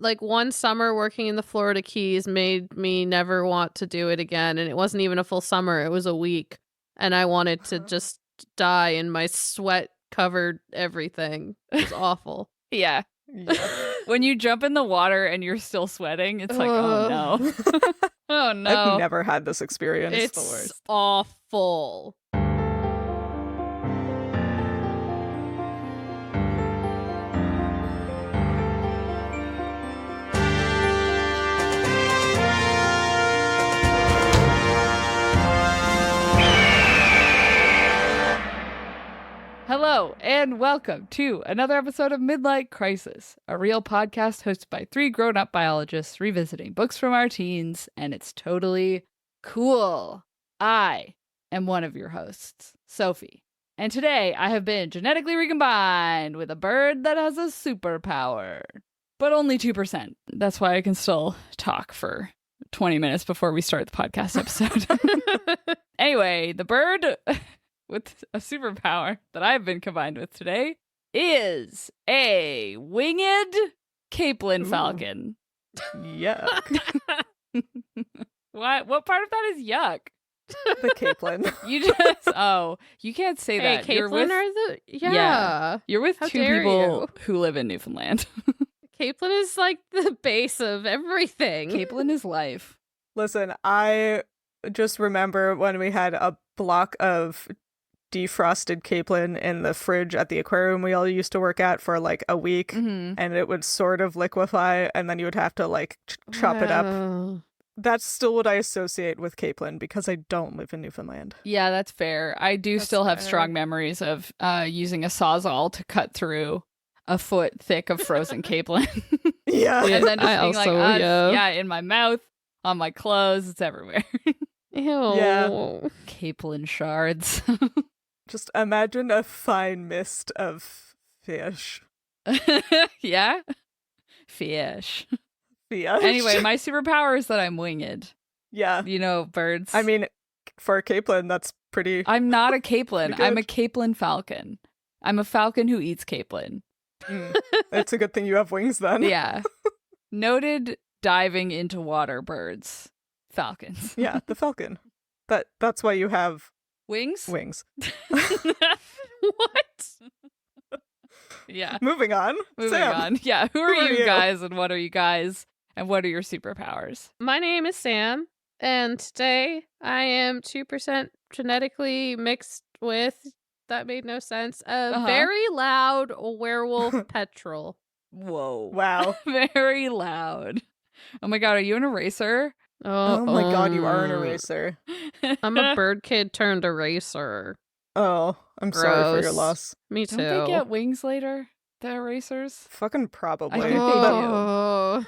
like one summer working in the Florida Keys made me never want to do it again. And it wasn't even a full summer. It was a week. And I wanted to just die in my sweat covered everything. It was awful. Yeah. When you jump in the water and you're still sweating, it's like, oh no. Oh no. I've never had this experience. It's the worst. awful. Hello, and welcome to another episode of Midlight Crisis, a real podcast hosted by three grown-up biologists revisiting books from our teens, and it's totally cool. I am one of your hosts, Sophie, and today I have been genetically recombined with a bird that has a superpower, but only 2%. That's why I can still talk for 20 minutes before we start the podcast episode. Anyway, the bird with a superpower that I've been combined with today is a winged Caplin falcon. Yuck. What part of that is yuck? The Caplin. You can't say that. Hey, You're Caplin with, are the... Yeah. You're with How two dare people you. who live in Newfoundland. Caplin is like the base of everything. Caplin is life. Listen, I just remember when we had a block of defrosted Caplin in the fridge at the aquarium we all used to work at for like a week, and it would sort of liquefy, and then you would have to like chop it up. That's still what I associate with Caplin because I don't live in Newfoundland. Yeah, that's fair. I do still have strong memories of using a Sawzall to cut through a foot thick of frozen Caplin. Yeah. And then just being like, yeah, in my mouth, on my clothes, it's everywhere. Ew. Yeah. Caplin shards. Just imagine a fine mist of fish. Yeah? Fish. Fish. Anyway, my superpower is that I'm winged. Yeah. You know, birds. I mean, for a Caplin, that's pretty... I'm not a Caplin. Pretty I'm a good. Caplin falcon. I'm a falcon who eats Caplin. It's a good thing you have wings then. Yeah. Noted diving into water birds. Falcons. Yeah, the falcon. That's why you have Wings? wings. What? Yeah. Moving on. Moving Sam. on. Yeah. Who are Who are you you? guys and what are you guys? And what are your superpowers? My name is Sam, and today I am 2% genetically mixed with, that made no sense, a very loud werewolf petrel. Whoa. Wow. Very loud. Oh my god, are you an eraser? Oh my god, you are an eraser. I'm a bird kid turned eraser. Oh, I'm sorry for your Gross. loss. Me too. Don't they get wings later? The erasers? Fucking probably. I think they Oh.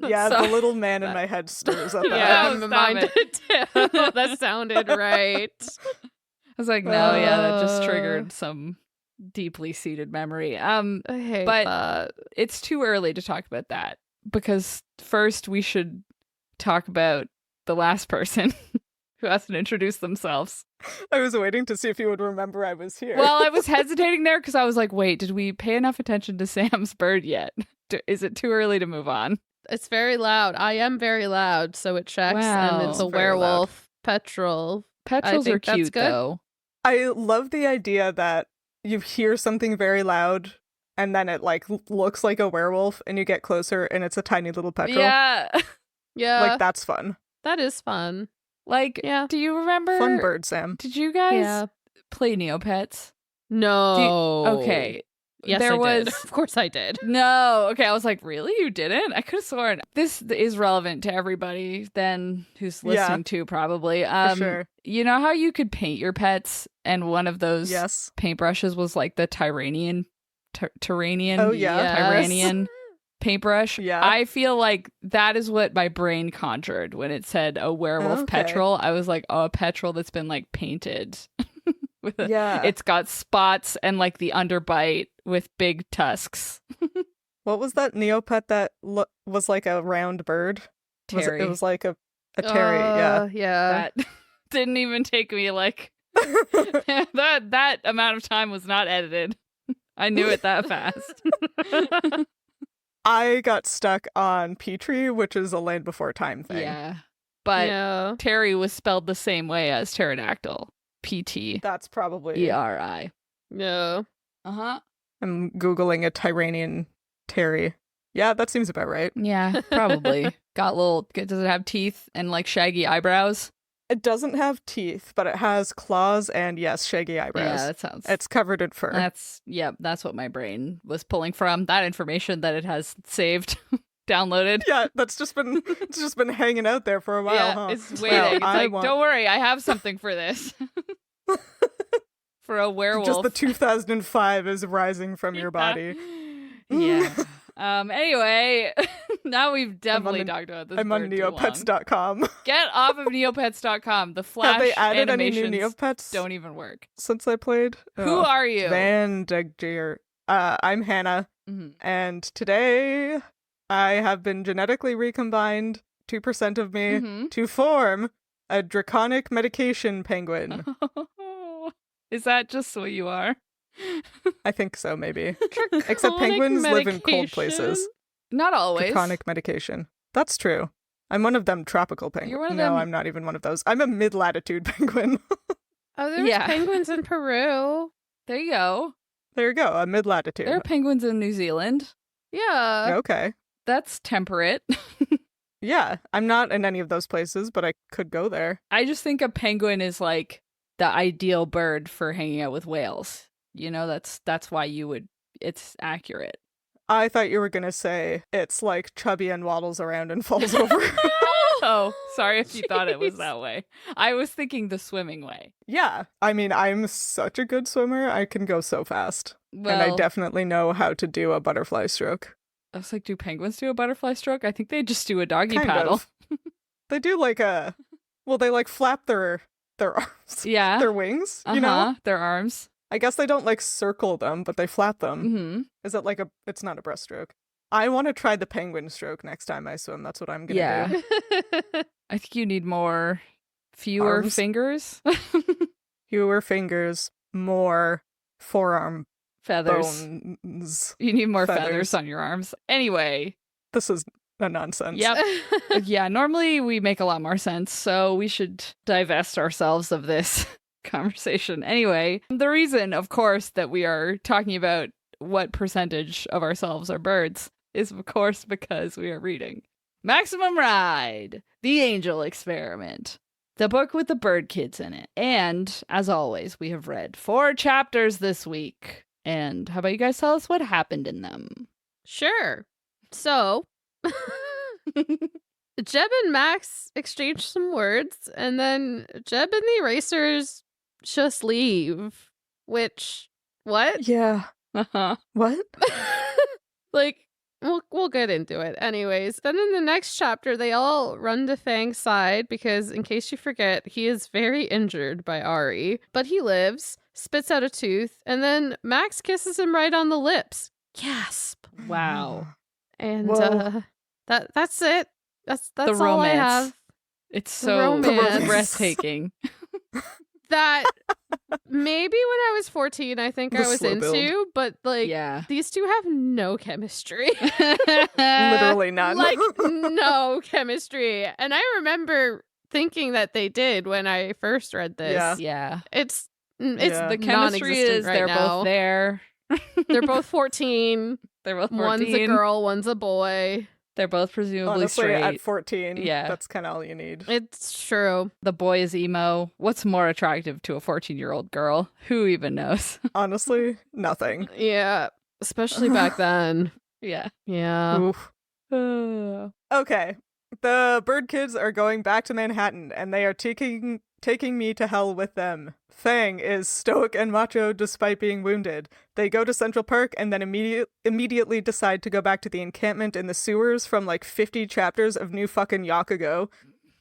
Yeah, so- the little man in my head stirs at that. Yeah, stop mine it. did too. That sounded right. I was like, no, yeah, that just triggered some deeply seated memory. I hate But- that. It's too early to talk about that because first we should talk about the last person who hasn't introduced themselves. I was waiting to see if you would remember I was here. Well, I was hesitating there because I was like, wait, did we pay enough attention to Sam's bird yet? Is it too early to move on? It's very loud. I am very loud, so it checks, Wow. and it's a It's very werewolf petrel. Petrels think are that's cute, good. though. I love the idea that you hear something very loud and then it like looks like a werewolf and you get closer and it's a tiny little petrel. Yeah. Yeah, Like that's fun. that is fun. Like, Yeah. do you remember? Fun bird, Sam. Did you guys Yeah. play Neopets? No. Okay. Yes, there I was did. Of course I did. No. Okay, I was like, really? You didn't? I could have sworn. This is relevant to everybody then who's Yeah. listening to probably. For sure. You know how you could paint your pets and one of those Yes. paintbrushes was like the Tyranian Oh, yeah. Tyranian paintbrush. Yeah. I feel like that is what my brain conjured when it said a werewolf Okay. petrel. I was like, oh, a petrel that's been like painted. With a, Yeah. It's got spots and like the underbite with big tusks. What was that Neopet that was like a round bird? Terry. It was like a terry, yeah. Yeah. That didn't even take me like that amount of time was not edited. I knew it that fast. I got stuck on Petrie, which is a Land Before Time thing. Yeah. But Yeah. Terry was spelled the same way as pterodactyl. P-T-E-R-I. That's probably... No. Uh-huh. I'm Googling a Tyranian Terry. Yeah, that seems about right. Yeah, probably. Does it have teeth and like shaggy eyebrows? It doesn't have teeth, but it has claws and, yes, shaggy eyebrows. Yeah, that sounds... It's covered in fur. That's what my brain was pulling from. That information that it has saved, downloaded. Yeah, it's just been hanging out there for a while, Yeah, huh? it's waiting. Don't worry, I have something for this. For a werewolf. Just the 2005 is rising from your body. Yeah. Anyway, now we've definitely talked about this. I'm on neopets.com. Get off of neopets.com. The Flash Have they added any animations new Neopets don't even work. since I played? Who are you? Van Deggear. I'm Hannah, and today I have been genetically recombined 2% of me to form a draconic medication penguin. Is that just what you are? I think so, maybe. Except penguins live in cold places. Not always. Draconic medication. That's true. I'm one of them tropical penguins. You're one of no, them... I'm not even one of those. I'm a mid-latitude penguin. Oh, there's penguins in Peru. There you go. There you go, a mid-latitude. There are penguins in New Zealand. Yeah. Okay. That's temperate. Yeah, I'm not in any of those places, but I could go there. I just think a penguin is like the ideal bird for hanging out with whales. You know, that's why you would... It's accurate. I thought you were going to say it's like chubby and waddles around and falls over. Oh, sorry if you thought it was that way. I was thinking the swimming way. Yeah. I mean, I'm such a good swimmer. I can go so fast. Well, and I definitely know how to do a butterfly stroke. I was like, do penguins do a butterfly stroke? I think they just do a doggy Kind paddle. of. They do like a... Well, they like flap their arms. Yeah. Their wings, you know? Their arms. I guess they don't like circle them, but they flap them. Mm-hmm. Is it like it's not a breaststroke. I want to try the penguin stroke next time I swim. That's what I'm going to do. I think you need fewer Arms. fingers. Fewer fingers, more forearm Feathers. bones. You need more feathers on your arms. Anyway. This is a nonsense. Yep. Yeah, normally we make a lot more sense, so we should divest ourselves of this conversation. Anyway, the reason, of course, that we are talking about what percentage of ourselves are birds is, of course, because we are reading Maximum Ride, The Angel Experiment, the book with the bird kids in it. And, as always, we have read 4 chapters this week. And how about you guys tell us what happened in them? Sure. So, Jeb and Max exchange some words, and then Jeb and the Erasers just leave. Which, what? Yeah. Uh-huh. What? Like, we'll get into it. Anyways, then in the next chapter, they all run to Fang's side because, in case you forget, he is very injured by Ari. But he lives, spits out a tooth, and then Max kisses him right on the lips. Gasp. Wow. And Whoa. that's it. That's The all romance. I have. It's The so romance. breathtaking. That maybe when I was 14, I think The I was slow into, build. but like Yeah. these two have no chemistry. Literally none. Like no chemistry. And I remember thinking that they did when I first read this. Yeah. Yeah. It's Yeah. The chemistry non-existent is right they're now. both there. They're both 14. They're both 14. One's a girl, one's a boy. They're both presumably Honestly, straight. at 14, Yeah. that's kind of all you need. It's true. The boy is emo. What's more attractive to a 14-year-old girl? Who even knows? Honestly, nothing. Yeah. Especially back then. Yeah. Yeah. Oof. Okay. The bird kids are going back to Manhattan, and they are taking me to hell with them. Fang is stoic and macho despite being wounded. They go to Central Park and then immediately decide to go back to the encampment in the sewers from like 50 chapters of New Fucking York ago.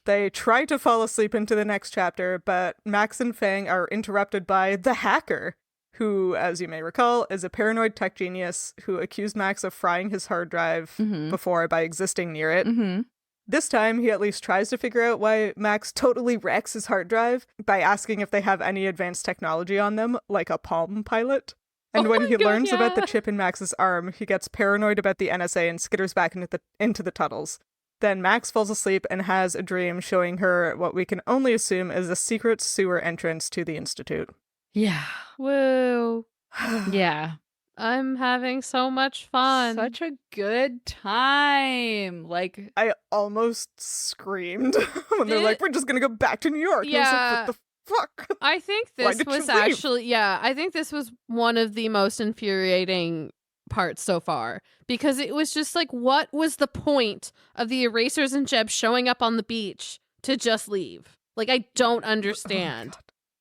They try to fall asleep into the next chapter, but Max and Fang are interrupted by the hacker, who, as you may recall, is a paranoid tech genius who accused Max of frying his hard drive before by existing near it. Mm-hmm. This time, he at least tries to figure out why Max totally wrecks his hard drive by asking if they have any advanced technology on them, like a Palm Pilot. And Oh when my he God, learns about the yeah. chip in Max's arm, he gets paranoid about the NSA and skitters back into the tunnels. Then Max falls asleep and has a dream showing her what we can only assume is a secret sewer entrance to the Institute. Yeah. Woo. Yeah. I'm having so much fun. Such a good time. Like, I almost screamed when they're like, we're just gonna go back to New York. And I was like, what the fuck? I think Why this did you was leave? actually, I think this was one of the most infuriating parts so far. Because it was just like, what was the point of the erasers and Jeb showing up on the beach to just leave? Like, I don't understand. Oh,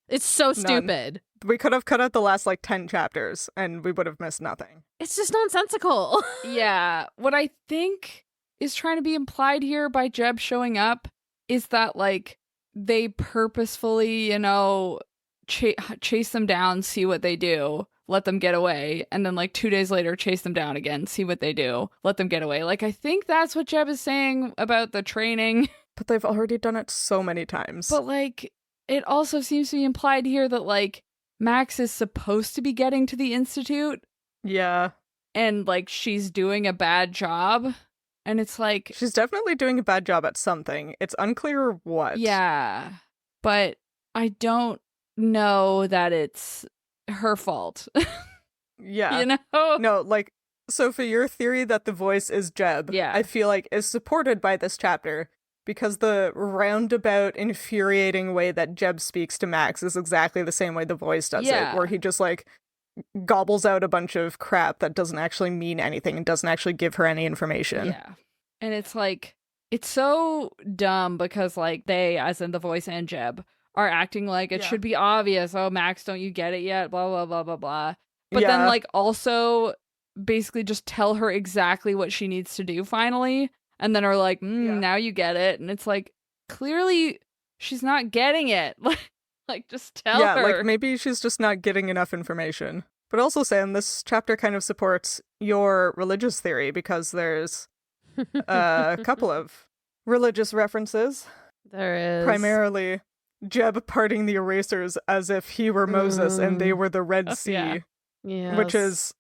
it's so None. stupid. We could have cut out the last 10 chapters and we would have missed nothing. It's just nonsensical. yeah. What I think is trying to be implied here by Jeb showing up is that, like, they purposefully, chase them down, see what they do, let them get away, and then, 2 days later, chase them down again, see what they do, let them get away. Like, I think that's what Jeb is saying about the training. But they've already done it so many times. But, it also seems to be implied here that, Max is supposed to be getting to the Institute. Yeah. And, she's doing a bad job. And it's like... She's definitely doing a bad job at something. It's unclear what. Yeah. But I don't know that it's her fault. Yeah. No, Sophie, your theory that the voice is Jeb, I feel like is supported by this chapter. Because the roundabout, infuriating way that Jeb speaks to Max is exactly the same way the voice does it, where he just, gobbles out a bunch of crap that doesn't actually mean anything and doesn't actually give her any information. Yeah. And it's it's so dumb because, they, as in the voice and Jeb, are acting like it should be obvious. Oh, Max, don't you get it yet? Blah, blah, blah, blah, blah. But then, also basically just tell her exactly what she needs to do finally. And then are like, now you get it. And it's clearly she's not getting it. Just tell her. Yeah, maybe she's just not getting enough information. But also, Sam, this chapter kind of supports your religious theory because there's a couple of religious references. There is. Primarily, Jeb parting the erasers as if he were Moses and they were the Red Sea. Yeah. Which is,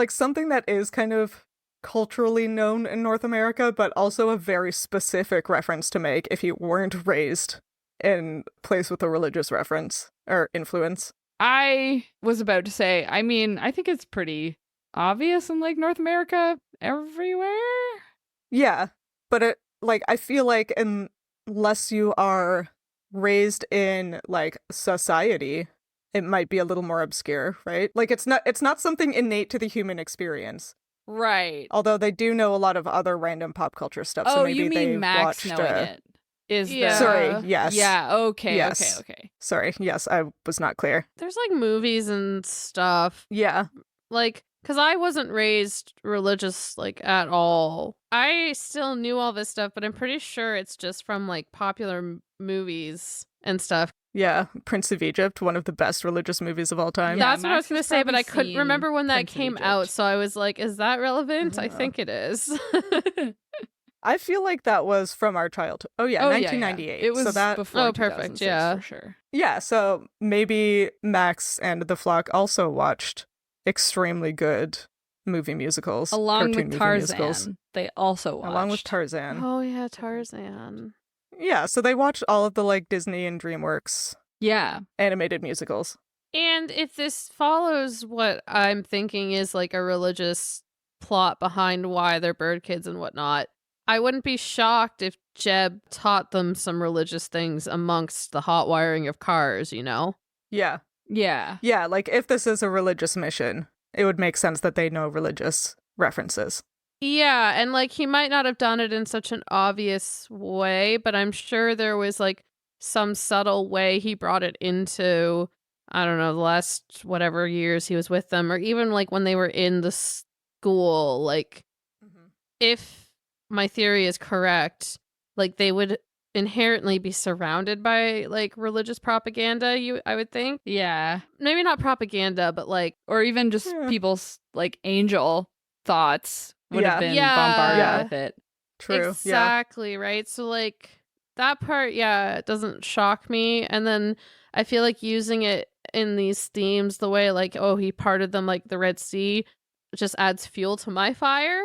something that is kind of culturally known in North America, but also a very specific reference to make if you weren't raised in a place with a religious reference or influence. I was about to say, I think it's pretty obvious in North America everywhere. Yeah, but it I feel like unless you are raised in society, it might be a little more obscure, right? It's not something innate to the human experience. Right. Although they do know a lot of other random pop culture stuff. So maybe you mean they Max watched, knowing it? Sorry, yes. Yeah, okay, yes. okay. Sorry, yes, I was not clear. There's movies and stuff. Yeah. Because I wasn't raised religious, at all. I still knew all this stuff, but I'm pretty sure it's just from, popular movies and stuff. Yeah, Prince of Egypt, one of the best religious movies of all time. Yeah, that's what I was going to say, but I couldn't remember when that came out, so I was like, is that relevant? Yeah. I think it is. I feel like that was from our childhood. Oh, yeah, 1998. Yeah. It was so that... before perfect, 2006, for sure. Yeah, so maybe Max and the flock also watched extremely good movie musicals. Along with Tarzan, musicals. they also watched. Along with Tarzan. Oh, yeah, Tarzan. Yeah, so they watched all of the Disney and DreamWorks animated musicals. And if this follows what I'm thinking is a religious plot behind why they're bird kids and whatnot, I wouldn't be shocked if Jeb taught them some religious things amongst the hot wiring of cars, Yeah. Yeah. Yeah, if this is a religious mission, it would make sense that they know religious references. Yeah, and he might not have done it in such an obvious way, but I'm sure there was some subtle way he brought it into, I don't know, the last whatever years he was with them, or even when they were in the school, if my theory is correct, they would inherently be surrounded by religious propaganda, I would think. Yeah. Maybe not propaganda, but or even just people's angel thoughts would have been bombarded with it. True. Exactly, right? So that part, it doesn't shock me. And then I feel using it in these themes the way like, oh, he parted them like the Red Sea just adds fuel to my fire.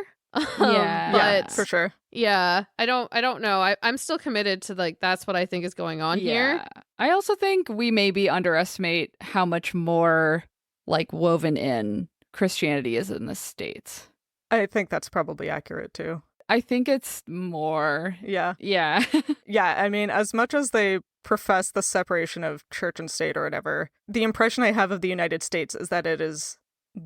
Yeah. But for sure. yeah, I don't know. I'm still committed to like that's what I think is going on here. I also think we maybe underestimate how much more like woven in Christianity is in the States. I think that's probably accurate too. I think it's more. Yeah. Yeah. Yeah, I mean, as much as they profess the separation of church and state or whatever, the impression I have of the United States is that it is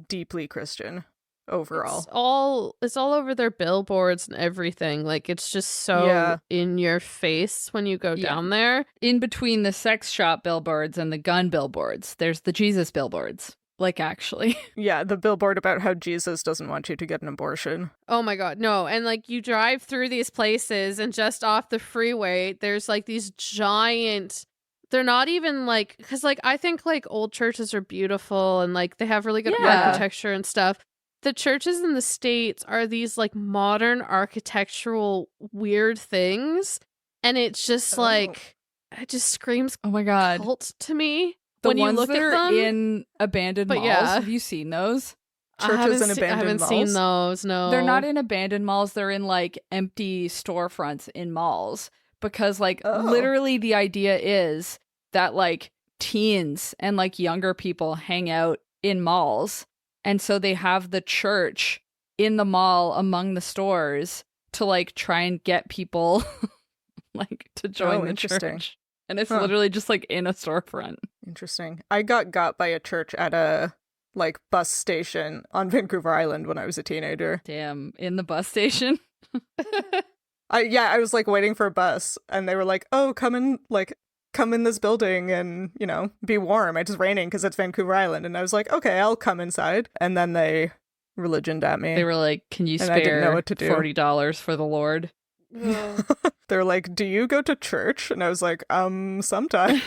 deeply Christian overall. It's all over their billboards and everything. Like it's just so in your face when you go down there. In between the sex shop billboards and the gun billboards, there's the Jesus billboards. Like, actually. Yeah, the billboard about how Jesus doesn't want you to get an abortion. Oh my God, no. And like you drive through these places and just off the freeway, there's like these giant, they're not even like, because like I think like old churches are beautiful and like they have really good architecture and stuff. The churches in the States are these like modern architectural weird things. And it's just like, it just screams oh my God. cult to me. The when ones you look that at are them, in abandoned malls, have you seen those? Churches and abandoned I haven't malls? seen those, no. They're not in abandoned malls, they're in like empty storefronts in malls. Because like literally the idea is that like teens and like younger people hang out in malls. And so they have the church in the mall among the stores to like try and get people like to join the church. And it's literally just like in a storefront. Interesting. I got by a church at a like bus station on Vancouver Island when I was a teenager. Damn, in the bus station? I was like waiting for a bus and they were like, "Oh, come in this building and, you know, be warm. It's raining because it's Vancouver Island." And I was like, "Okay, I'll come inside." And then they religioned at me. They were like, "Can you and spare I didn't know what to do. $40 for the Lord?" They're like, "Do you go to church?" And I was like, sometimes.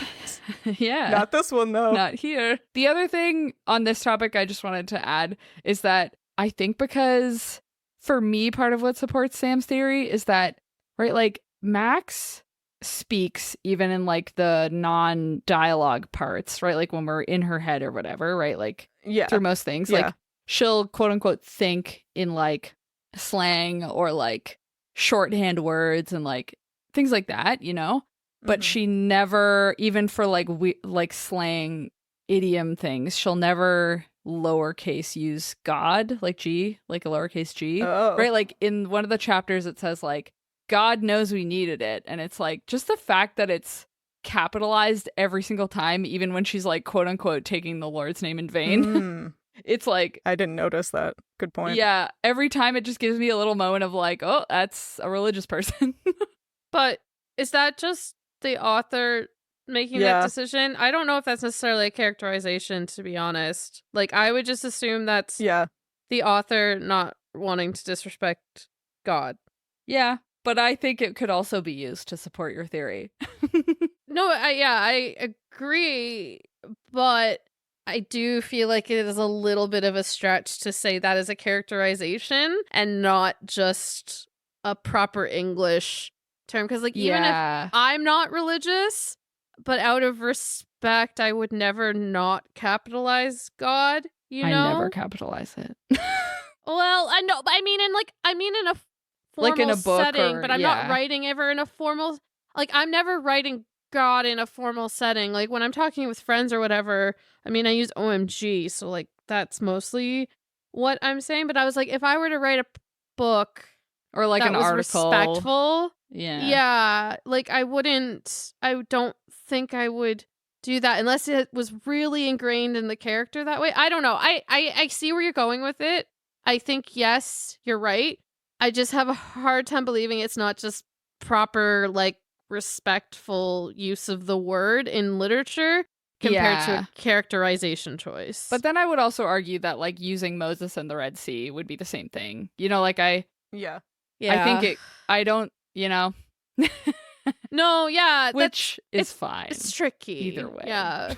Yeah. Not this one, though. Not here. The other thing on this topic I just wanted to add is that I think because for me, part of what supports Sam's theory is that, right, like Max speaks even in like the non-dialogue parts, right? Like when we're in her head or whatever, right? Like through most things, like she'll quote unquote think in like slang or like shorthand words and like things like that, you know? But she never, even for like like slang idiom things, she'll never lowercase use God, like G, like a lowercase G, right? Like in one of the chapters it says like, God knows we needed it. And it's like just the fact that it's capitalized every single time, even when she's like quote unquote taking the Lord's name in vain. It's like, I didn't notice that. Good point. Yeah. Every time it just gives me a little moment of like, oh, that's a religious person. But is that just the author making that decision? I don't know if that's necessarily a characterization, to be honest. Like, I would just assume that's the author not wanting to disrespect God. Yeah. But I think it could also be used to support your theory. No, I agree, but I do feel like it is a little bit of a stretch to say that is a characterization and not just a proper English term. Because, like, even if I'm not religious, but out of respect, I would never not capitalize God, you know? I never capitalize it. Well, I know, but I mean in a formal like in a book setting, but I'm not writing ever in a formal, like I'm never writing God in a formal setting. Like when I'm talking with friends or whatever, I mean I use OMG, so like that's mostly what I'm saying. But I was like, if I were to write a book or like that an was article, respectful, like I don't think I would do that unless it was really ingrained in the character that way. I don't know. I see where you're going with it. I think yes, you're right. I just have a hard time believing it's not just proper, like, respectful use of the word in literature compared to a characterization choice. But then I would also argue that, like, using Moses and the Red Sea would be the same thing. You know, like, I think I don't, you know. No, yeah. Which is fine. It's tricky. Either way. Yeah.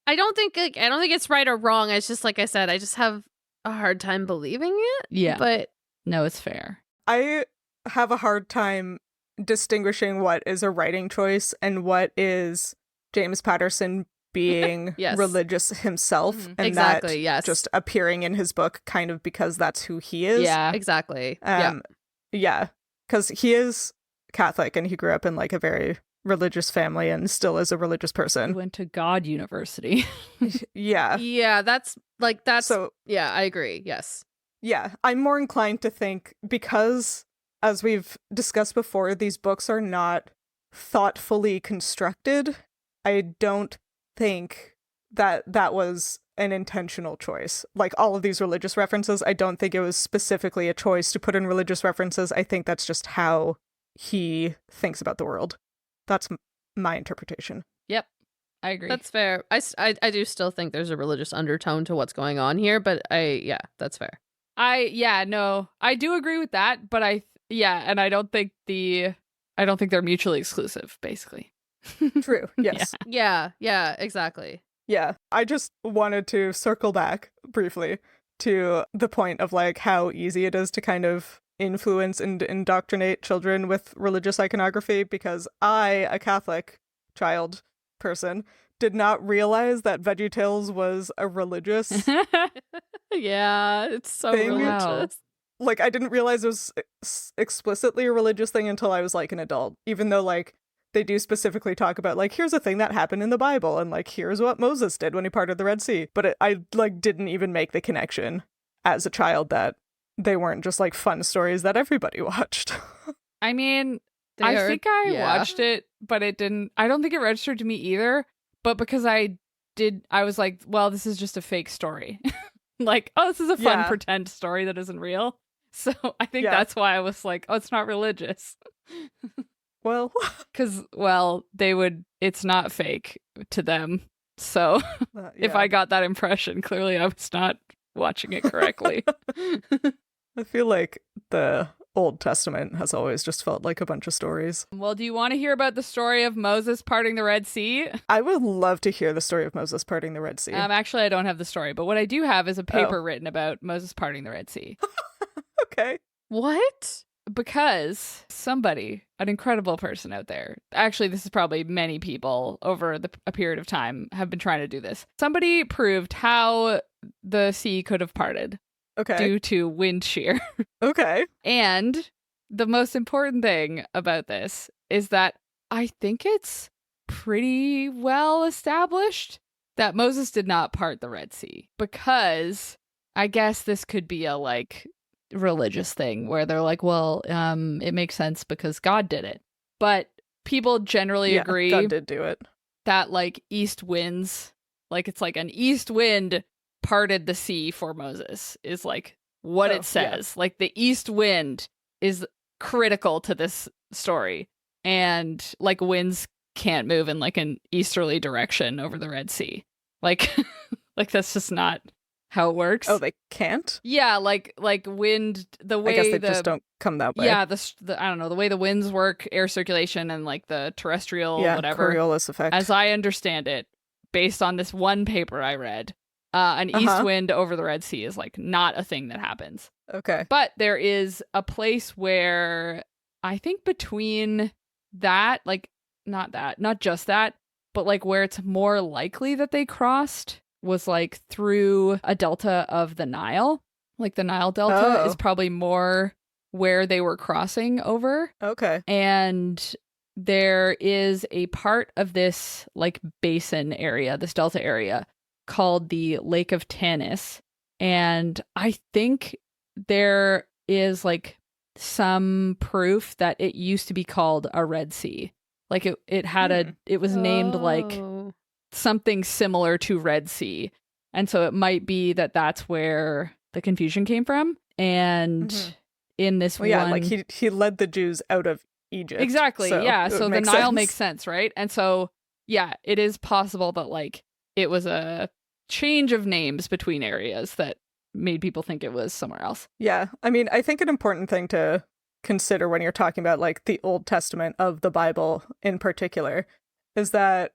I don't think it's right or wrong. It's just, like I said, I just have a hard time believing it. Yeah. But no, it's fair. I have a hard time distinguishing what is a writing choice and what is James Patterson being Yes. religious himself and Exactly, that yes. just appearing in his book kind of because that's who he is. Yeah. Exactly. Yeah, because he is Catholic and he grew up in like a very religious family and still is a religious He person. went to God University. Yeah. Yeah, that's So yeah, I agree. Yes. yeah, I'm more inclined to think because, as we've discussed before, these books are not thoughtfully constructed. I don't think that that was an intentional choice. Like all of these religious references, I don't think it was specifically a choice to put in religious references. I think that's just how he thinks about the world. That's my interpretation. Yep. I agree. That's fair. I do still think there's a religious undertone to what's going on here, but that's fair. I do agree with that, but and I don't think they're mutually exclusive, basically. True. Yes. Yeah, exactly. Yeah. I just wanted to circle back briefly to the point of like how easy it is to kind of influence and indoctrinate children with religious iconography, because I, a Catholic child person, did not realize that VeggieTales was a religious Yeah, it's so thing. religious. Like, I didn't realize it was explicitly a religious thing until I was like an adult, even though like they do specifically talk about like, here's a thing that happened in the Bible and like here's what Moses did when he parted the Red Sea. But I like didn't even make the connection as a child that they weren't just like fun stories that everybody watched. I mean, I think I watched it, but it didn't. I don't think it registered to me either. But because I was like, well, this is just a fake story. Like, oh, this is a fun pretend story that isn't real. So I think that's why I was like, oh, it's not religious. Well, because, it's not fake to them. So if I got that impression, clearly I was not watching it correctly. I feel like the Old Testament has always just felt like a bunch of stories. Well, do you want to hear about the story of Moses parting the Red Sea? I would love to hear the story of Moses parting the Red Sea. Actually, I don't have the story, but what I do have is a paper written about Moses parting the Red Sea. Okay. What? Because somebody, an incredible person out there, actually, this is probably many people over a period of time have been trying to do this. Somebody proved how the sea could have parted. Okay. Due to wind shear. Okay. And the most important thing about this is that I think it's pretty well established that Moses did not part the Red Sea, because I guess this could be a like religious thing where they're like, well, it makes sense because God did it. But people generally agree God did do it. That like east winds, like it's like an east wind parted the sea for Moses is like what it says. Yeah. Like the east wind is critical to this story, and like winds can't move in like an easterly direction over the Red Sea. Like like that's just not how it works. Oh, they can't? Yeah, like wind, the way I guess they just don't come that way. Yeah, the I don't know, the way the winds work, air circulation and like the terrestrial whatever. Coriolis effect. As I understand it, based on this one paper I read, an east wind over the Red Sea is like not a thing that happens. Okay. But there is a place where I think between that, like not just that, but like where it's more likely that they crossed was like through a delta of the Nile. Like the Nile Delta is probably more where they were crossing over. Okay. And there is a part of this like basin area, this delta area, called the Lake of Tanis, and I think there is like some proof that it used to be called a Red Sea. Like it had it was named like something similar to Red Sea, and so it might be that that's where the confusion came from. And in this like he led the Jews out of Egypt. Exactly. So so the Nile makes sense, right? And so it is possible that like it was a change of names between areas that made people think it was somewhere else. Yeah. I mean, I think an important thing to consider when you're talking about like the Old Testament of the Bible in particular is that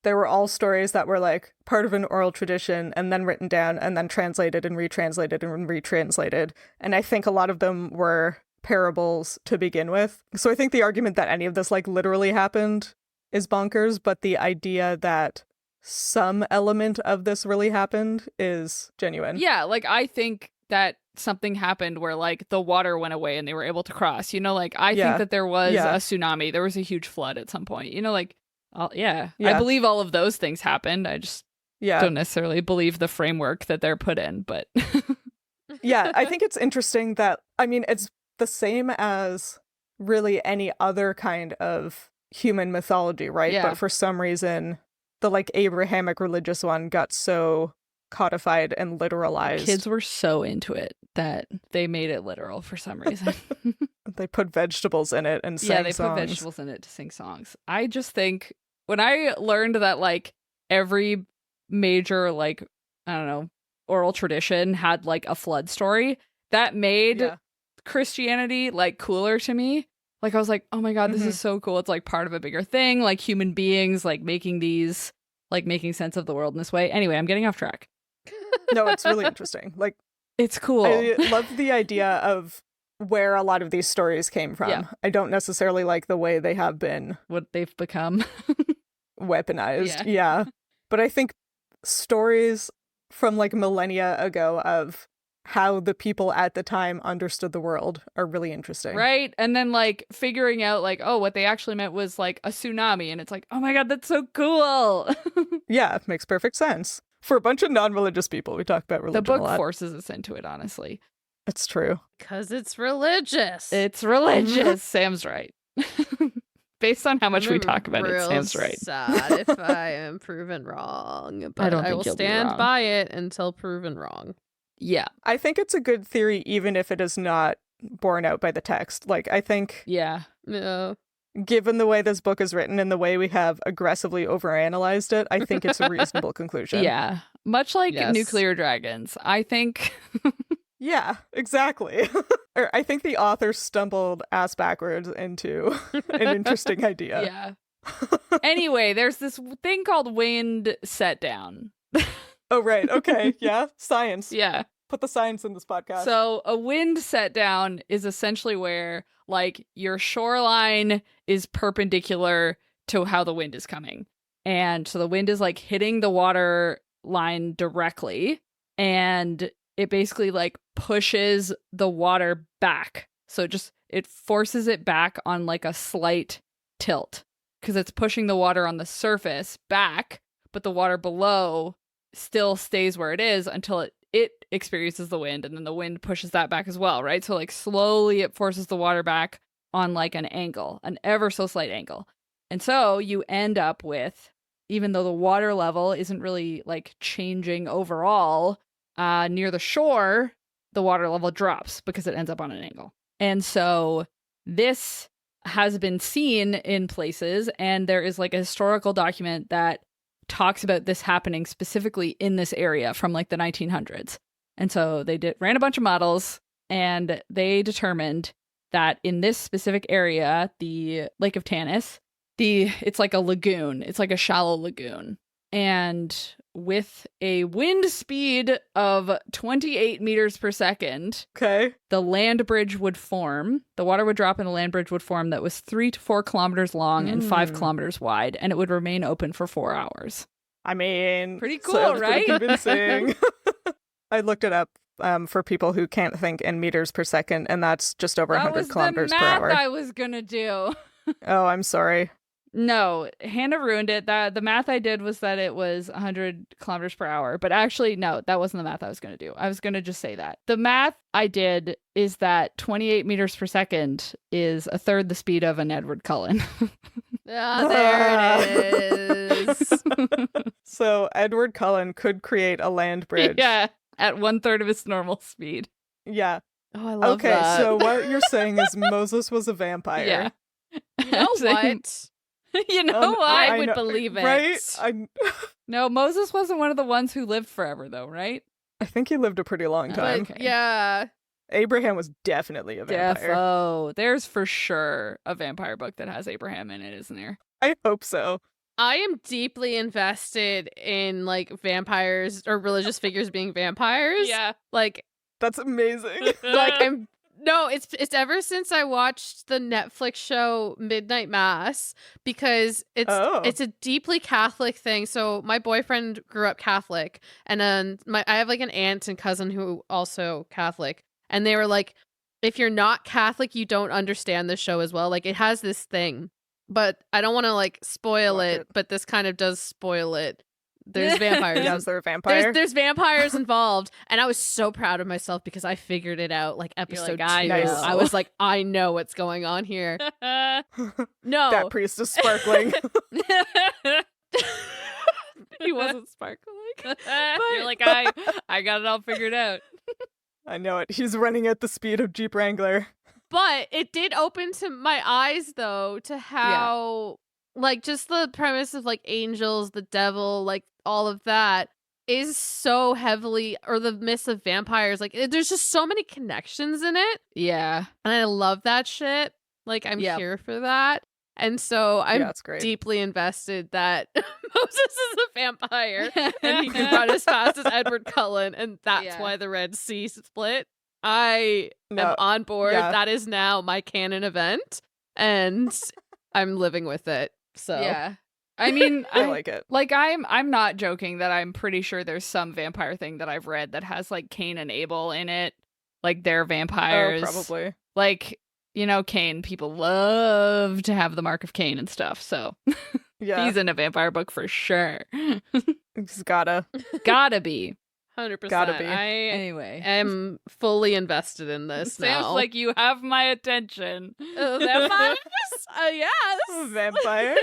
they were all stories that were like part of an oral tradition and then written down and then translated and retranslated and retranslated. And I think a lot of them were parables to begin with. So I think the argument that any of this like literally happened is bonkers, but the idea that some element of this really happened is genuine. Yeah, like I think that something happened where like the water went away and they were able to cross. You know, like I think that there was a tsunami. There was a huge flood at some point. You know, like I believe all of those things happened. I just don't necessarily believe the framework that they're put in, but yeah, I think it's interesting that, I mean, it's the same as really any other kind of human mythology, right? Yeah. But for some reason, the like Abrahamic religious one got so codified and literalized. Kids were so into it that they made it literal for some reason. They put vegetables in it and sang songs. Put vegetables in it to sing songs. I just think when I learned that like every major like, I don't know, oral tradition had like a flood story, that made Christianity like cooler to me. Like I was like, oh my God, this is so cool. It's like part of a bigger thing, like human beings like making sense of the world in this way. Anyway, I'm getting off track. No, it's really interesting. Like, it's cool. I love the idea of where a lot of these stories came from. Yeah. I don't necessarily like the way they have been what they've become weaponized. Yeah. But I think stories from like millennia ago of how the people at the time understood the world are really interesting. Right? And then like figuring out like, oh, what they actually meant was like a tsunami. And it's like, oh my God, that's so cool. Yeah, it makes perfect sense. For a bunch of non-religious people, we talk about religion the book a lot. Forces us into it, honestly. It's true. Because it's religious. It's religious. Sam's right. Based on how much we talk about it, Sam's right. Sad if I am proven wrong, but I will stand by it until proven wrong. Yeah. I think it's a good theory even if it is not borne out by the text. Like, I think... Yeah. Given the way this book is written and the way we have aggressively overanalyzed it, I think it's a reasonable conclusion. Yeah. Much like nuclear dragons, I think... Yeah, exactly. Or I think the author stumbled ass backwards into an interesting idea. Yeah. Anyway, there's this thing called wind set down. Oh, right. Okay. Yeah. Science. Yeah. Put the science in this podcast. So a wind set down is essentially where like your shoreline is perpendicular to how the wind is coming. And so the wind is like hitting the water line directly, and it basically like pushes the water back. So it forces it back on like a slight tilt because it's pushing the water on the surface back, but the water below still stays where it is until it experiences the wind, and then the wind pushes that back as well, right? So like slowly it forces the water back on like an angle, an ever so slight angle. And so you end up with, even though the water level isn't really like changing overall, near the shore, the water level drops because it ends up on an angle. And so this has been seen in places, and there is like a historical document that talks about this happening specifically in this area from like the 1900s. And so they ran a bunch of models, and they determined that in this specific area, the Lake of Tanis, it's like a lagoon. It's like a shallow lagoon. And with a wind speed of 28 meters per second, the land bridge would form. The water would drop and the land bridge would form that was 3 to 4 kilometers long and 5 kilometers wide, and it would remain open for 4 hours. I mean, pretty cool, right? Pretty convincing. I looked it up for people who can't think in meters per second, and that's just over 100 kilometers per hour. That was the math I was gonna do. Oh, I'm sorry. No, Hannah ruined it. The math I did was that it was 100 kilometers per hour. But actually, no, that wasn't the math I was going to do. I was going to just say that. The math I did is that 28 meters per second is a third the speed of an Edward Cullen. There it is. So Edward Cullen could create a land bridge. Yeah, at 1/3 of its normal speed. Yeah. Oh, I love that. Okay, so what you're saying is Moses was a vampire. Yeah. You know what? You know what? I would believe it. Right? No, Moses wasn't one of the ones who lived forever, though, right? I think he lived a pretty long time. But, yeah. Abraham was definitely a vampire. Defo. There's for sure a vampire book that has Abraham in it, isn't there? I hope so. I am deeply invested in, like, vampires or religious figures being vampires. Yeah. Like, that's amazing. Like, I'm No, it's ever since I watched the Netflix show Midnight Mass, because it's a deeply Catholic thing. So my boyfriend grew up Catholic, and then I have like an aunt and cousin who also Catholic, and they were like, if you're not Catholic, you don't understand the show as well. Like, it has this thing, but I don't want to like spoil it, but this kind of does spoil it. There's vampires. Yeah, is there a vampire? There's vampires involved, and I was so proud of myself because I figured it out like episode 2. Nice. I was like, I know what's going on here. No, that priest is sparkling. He wasn't sparkling. But you're like, I got it all figured out. I know it. He's running at the speed of Jeep Wrangler. But it did open to my eyes, though, to how, like, just the premise of, like, angels, the devil, like, all of that is so heavily, or the myths of vampires, like, there's just so many connections in it. Yeah. And I love that shit. Like, I'm here for that. And so I'm deeply invested that Moses is a vampire and he can run as fast as Edward Cullen, and that's why the Red Sea split. I am on board. Yeah. That is now my canon event, and I'm living with it. So yeah, I mean, I like it. Like, I'm not joking that I'm pretty sure there's some vampire thing that I've read that has like Cain and Abel in it. Like, they're vampires. Oh, probably. Like, you know, Cain, people love to have the mark of Cain and stuff. So yeah, he's in a vampire book for sure. He's gotta be. 100%. Gotta be. Anyway, am fully invested in this now. Sounds like you have my attention. Vampires? Yes. Vampires.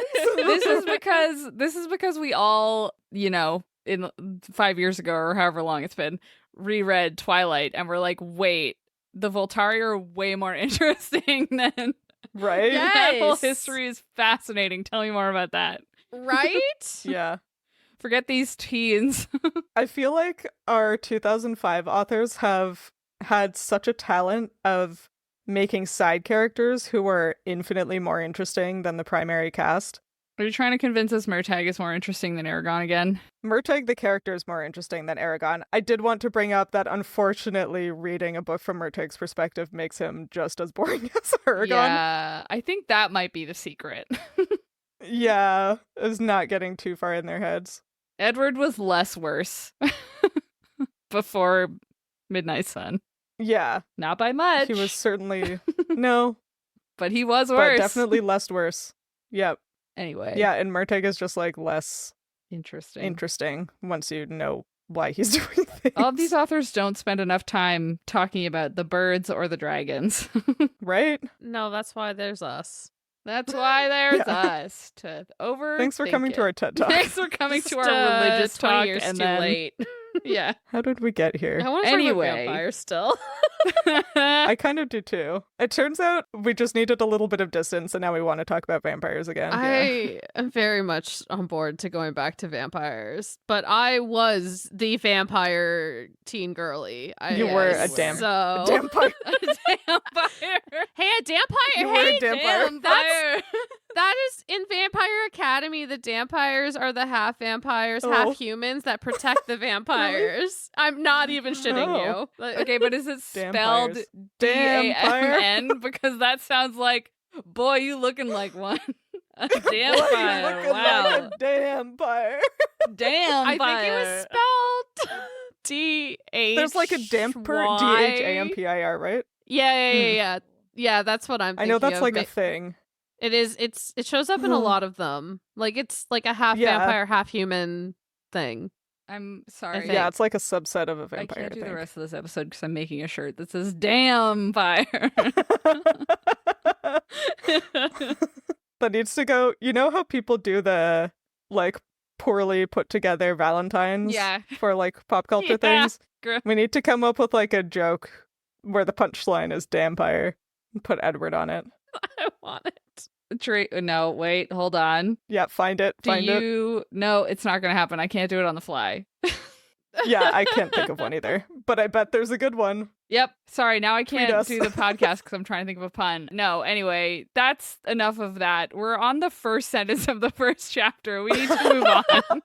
This is because we all, you know, in 5 years ago or however long it's been, reread Twilight, and we're like, wait, the Voltari are way more interesting than right. That whole history is fascinating. Tell me more about that. Right? Yeah. Forget these teens. I feel like our 2005 authors have had such a talent of making side characters who are infinitely more interesting than the primary cast. Are you trying to convince us Murtagh is more interesting than Aragon again? Murtagh, the character, is more interesting than Aragon. I did want to bring up that, unfortunately, reading a book from Murtagh's perspective makes him just as boring as Aragon. Yeah, I think that might be the secret. Yeah, is not getting too far in their heads. Edward was less worse before Midnight Sun. Yeah. Not by much. He was certainly... No. But he was worse. But definitely less worse. Yep. Anyway. Yeah, and Murtagh is just, like, less... Interesting once you know why he's doing things. All of these authors don't spend enough time talking about the birds or the dragons. Right? No, that's why there's us. That's why there's us to over. Thanks for coming to our TED Talk. Thanks for coming to our religious 20 talk. years And too then, late. Yeah. How did we get here? I want to talk about vampires still. I kind of do too. It turns out we just needed a little bit of distance, and now we want to talk about vampires again. I am very much on board to going back to vampires, but I was the vampire teen girly. You were a vampire. Vampire. Hey, a vampire. You were a vampire. That is in Vampire Academy. The vampires are the half vampires, half humans that protect the vampires. I'm not even shitting you. Okay, but is it spelled D-A-M-N? Because that sounds like, boy, you looking like one. A vampire. Wow. Like a vampire. Damn. I think it was spelled D-H. There's like a damper, D-H-A-M-P-I-R, right? Yeah, that's what I'm thinking I know that's of. like a thing. It is. It shows up in a lot of them. Like, it's like a half vampire, half human thing. I'm sorry. Yeah, it's like a subset of a vampire. I can't do the rest of this episode because I'm making a shirt that says "Damn Fire." That needs to go. You know how people do the like poorly put together Valentines? For like pop culture things. We need to come up with like a joke where the punchline is "Dampire" and put Edward on it. I want it. No, wait, hold on. Yeah, find it. No, it's not gonna happen. I can't do it on the fly. Yeah, I can't think of one either, but I bet there's a good one. Yep. Sorry, now I Tweet can't us. do the podcast because I'm trying to think of a pun. No, anyway, that's enough of that. We're on the first sentence of the first chapter. We need to move on.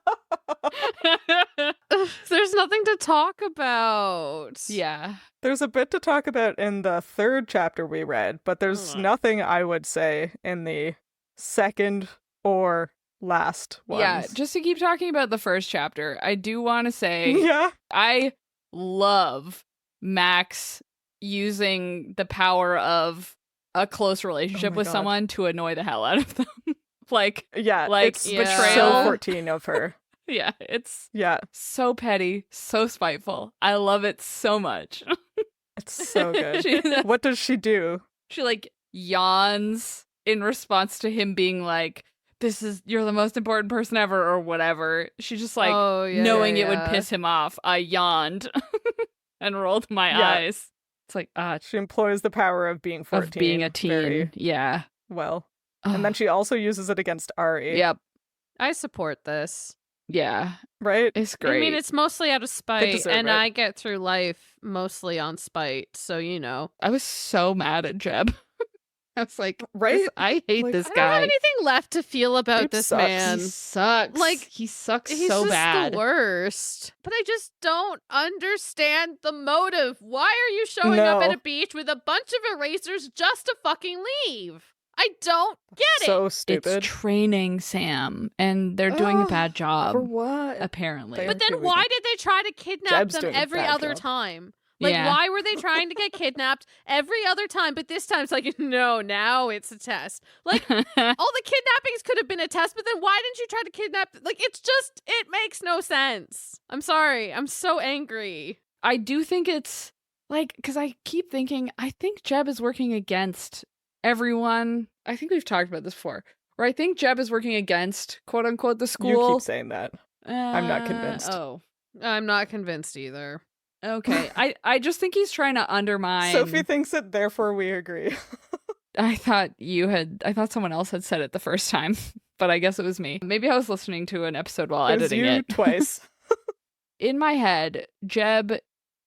There's nothing to talk about. Yeah. There's a bit to talk about in the third chapter we read, but there's nothing I would say in the second or last ones. Yeah, just to keep talking about the first chapter, I do want to say Yeah. I love Max using the power of a close relationship my with God. someone to annoy the hell out of them. Like, Yeah, like it's betrayal. so 14 of her. Yeah, it's Yeah, so petty, so spiteful. I love it so much. it's so good. she, What does she do? she like yawns in response to him being like, you're the most important person ever, or whatever. She just like, knowing it would piss him off, I yawned and rolled my eyes. It's like, She employs the power of being 14. of being a teen. very Yeah. well. And then she also uses it against Ari. Yep. I support this. Yeah. Right? It's great. I mean, it's mostly out of spite, deserve and it. I get through life mostly on spite, so you know. I was so mad at Jeb. I was like, Right? I hate Like, this I don't guy. have anything left to feel about Dude this sucks. man. He sucks. Like, he sucks He's so just bad. the worst. But I just don't understand the motive. Why are you showing up at No. a beach with a bunch of erasers just to fucking leave? I don't get it. So stupid. It's training, Sam, and they're doing a bad job, For what? apparently. They- But then doing why it. did they try to kidnap Jeb's them doing a every bad other job. time? Like, Yeah. why were they trying to get kidnapped every other time? But this time it's like, no, now it's a test. Like, all the kidnappings could have been a test, but then why didn't you try to kidnap? Like, it makes no sense. I'm sorry. I'm so angry. I do think it's like, because I keep thinking, I think Jeb is working against everyone. I think we've talked about this before, where I think Jeb is working against, quote unquote, the school. You keep saying that. I'm not convinced. Oh, I'm not convinced either. okay. I just think he's trying to undermine. Sophie thinks it, therefore we agree. I thought someone else had said it the first time, but I guess it was me. Maybe I was listening to an episode while It was editing you it. twice. In my head, Jeb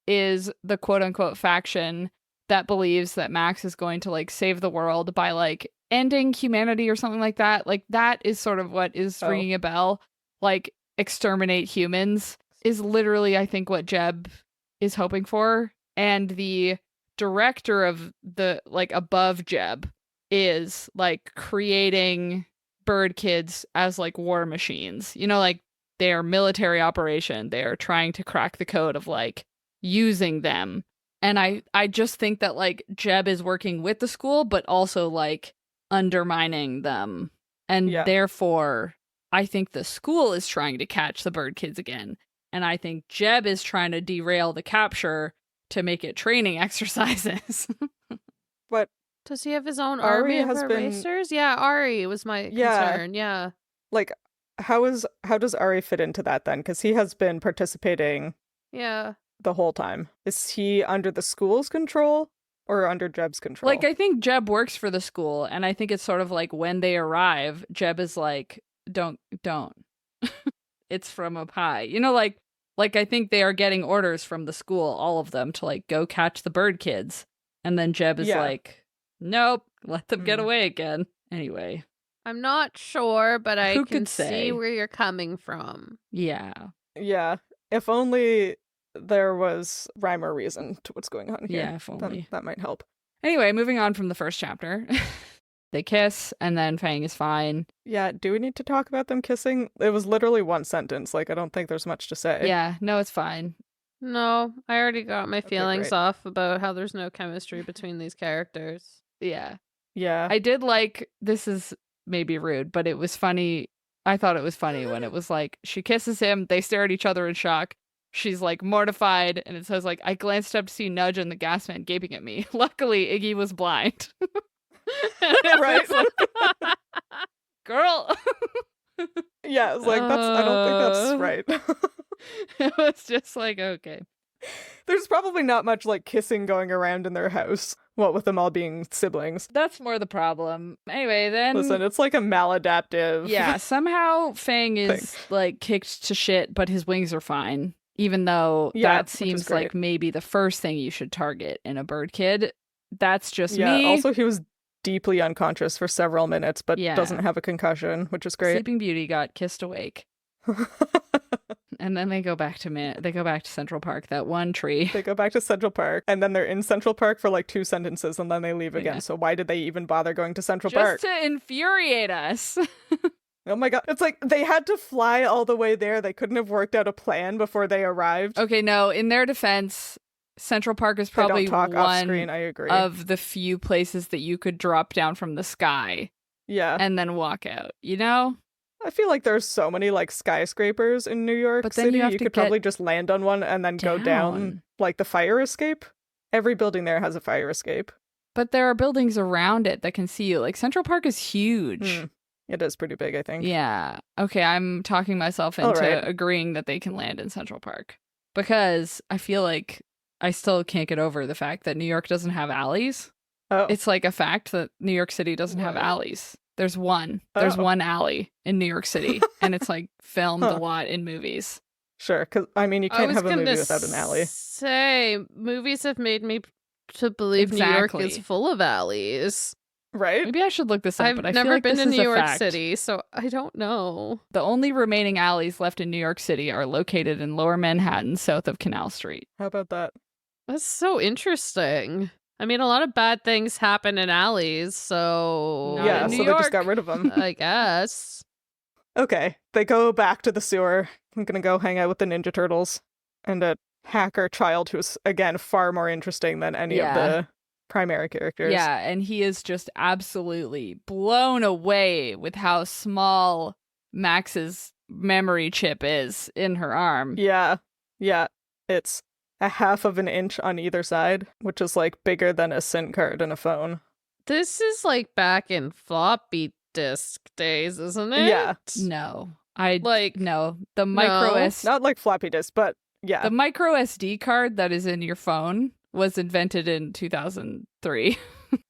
is the quote unquote faction that believes that Max is going to like save the world by like ending humanity or something like that. Like that is sort of what is ringing a bell. Like exterminate humans is literally, I think, what Jeb is hoping for. And the director of the like above Jeb is like creating bird kids as like war machines. You know, like their military operation. They're trying to crack the code of like using them. And I just think that like Jeb is working with the school, but also like undermining them. And therefore, I think the school is trying to catch the bird kids again. And I think Jeb is trying to derail the capture to make it training excercises. But does he have his own Ari army of has been- erasers? Yeah, Ari was my concern. Yeah. Like, how does Ari fit into that then? Because he has been participating Yeah. the whole time. Is he under the school's control or under Jeb's control? Like, I think Jeb works for the school, and I think it's sort of like when they arrive, Jeb is like, don't. It's from up high. You know, like I think they are getting orders from the school, all of them, to like go catch the bird kids. And then Jeb is like, nope, let them get away again. Anyway. I'm not sure, but I Who can could say? see where you're coming from. Yeah. Yeah. If only there was rhyme or reason to what's going on here. Yeah, if only. That might help. Anyway, moving on from the first chapter. They kiss, and then Fang is fine. Yeah, do we need to talk about them kissing? It was literally one sentence. Like, I don't think there's much to say. Yeah, no, it's fine. No, I already got my feelings great. off about how there's no chemistry between these characters. Yeah. Yeah. I did like, this is maybe rude, but it was funny. I thought it was funny when it was like, she kisses him, they stare at each other in shock. She's like mortified, and it says like, I glanced up to see Nudge and the gas man gaping at me. Luckily, Iggy was blind. Right. Like, girl. Yeah, it's like, I don't think that's right. It was just like, okay. There's probably not much like kissing going around in their house. What with them all being siblings. That's more the problem. Anyway, then Listen, it's like a maladaptive. yeah, somehow Fang is thing. like kicked to shit, but his wings are fine. even though Yeah, that which is seems great. like maybe the first thing you should target in a bird kid. That's just Yeah, me. also he was deeply unconscious for several minutes, but Yeah. doesn't have a concussion, which is great. Sleeping Beauty got kissed awake. And then they go back to Central Park, that one tree. They go back to Central Park, and then they're in Central Park for like 2 sentences, and then they leave again. Yeah. So why did they even bother going to Central Just Park? to infuriate us. Oh my god. It's like they had to fly all the way there. They couldn't have worked out a plan before they arrived. Okay, no, in their defense, Central Park is probably they don't talk off screen, one I agree. of the few places that you could drop down from the sky Yeah. and then walk out, you know? I feel like there's so many like skyscrapers in New York But then City. you have You to could get probably just land on one and then go down like the fire escape. Every building there has a fire escape. But there are buildings around it that can see you. Like Central Park is huge. It is pretty big, I think. Yeah. Okay, I'm talking myself into agreeing that they can land in Central Park. Because I feel like I still can't get over the fact that New York doesn't have alleys. Oh. It's like a fact that New York City doesn't have What? alleys. There's one. There's one alley in New York City, and it's like filmed a lot in movies. Sure, because I mean, you can't have a movie gonna without an alley. Say, movies have made me to believe New York is Exactly. full of alleys. Right? Maybe I should look this up, I've but I never feel like been this to is New a York fact. City, so I don't know. The only remaining alleys left in New York City are located in Lower Manhattan, south of Canal Street. How about that? That's so interesting. I mean, a lot of bad things happen in alleys, so Not yeah, in so New they just York. got rid of them. I guess. Okay, they go back to the sewer. I'm gonna go hang out with the Ninja Turtles and a hacker child who's, again, far more interesting than any of the primary characters. Yeah, and he is just absolutely blown away with how small Max's memory chip is in her arm. Yeah. It's a half of an inch on either side, which is like bigger than a SIM card in a phone. This is like back in floppy disk days, isn't it? Yeah. No. The micro S Not like floppy disk, but yeah. the micro SD card that is in your phone was invented in 2003.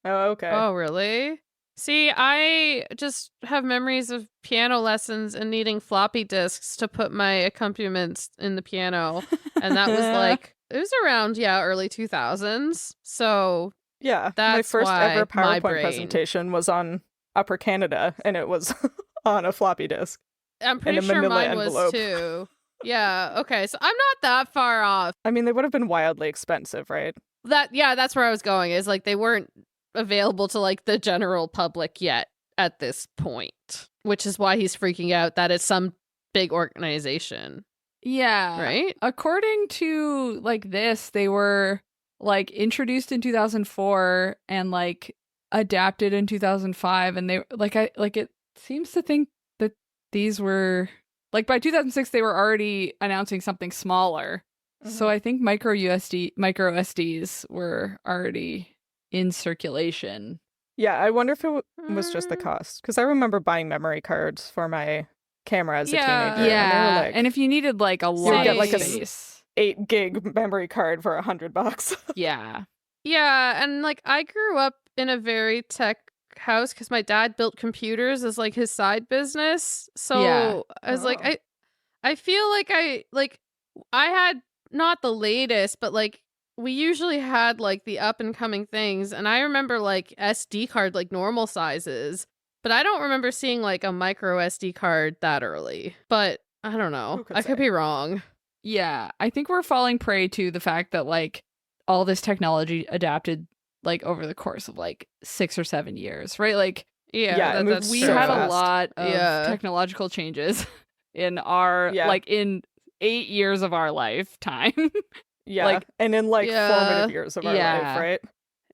Oh, okay. Oh, really? See, I just have memories of piano lessons and needing floppy disks to put my accompaniments in the piano. And that was like, it was around, early 2000s. So Yeah, my that's first why ever my PowerPoint brain- presentation was on Upper Canada, and it was on a floppy disk. I'm pretty a sure manila mine was envelope. too. Yeah, okay. So I'm not that far off. I mean, they would have been wildly expensive, right? That's where I was going, is like they weren't available to like the general public yet at this point, which is why he's freaking out that it's some big organization, Yeah. right? According to like this, they were like introduced in 2004 and like adapted in 2005, and they it seems to think that these were like by 2006 they were already announcing something smaller. So I think micro SDs were already in circulation. Yeah, I wonder if it was just the cost, because I remember buying memory cards for my camera as a teenager. And, they Yeah, were like, and if you needed like a would lot get, of like, a space, 8 gig memory card for $100. yeah. Yeah, and like I grew up in a very tech house because my dad built computers as like his side business. So Yeah. I was like, Oh. I feel like I had not the latest, but like we usually had like the up and coming things, and I remember like SD card like normal sizes, but I don't remember seeing like a micro SD card that early. But I don't know. Who could I could say? be wrong. Yeah, I think we're falling prey to the fact that like all this technology adapted like over the course of like 6 or 7 years, right? Like Yeah, it moved that's we so had fast. a lot of Yeah. technological changes in our Yeah. like in 8 years of our lifetime. Yeah, Like- and in like Yeah. formative years of our Yeah. life, right?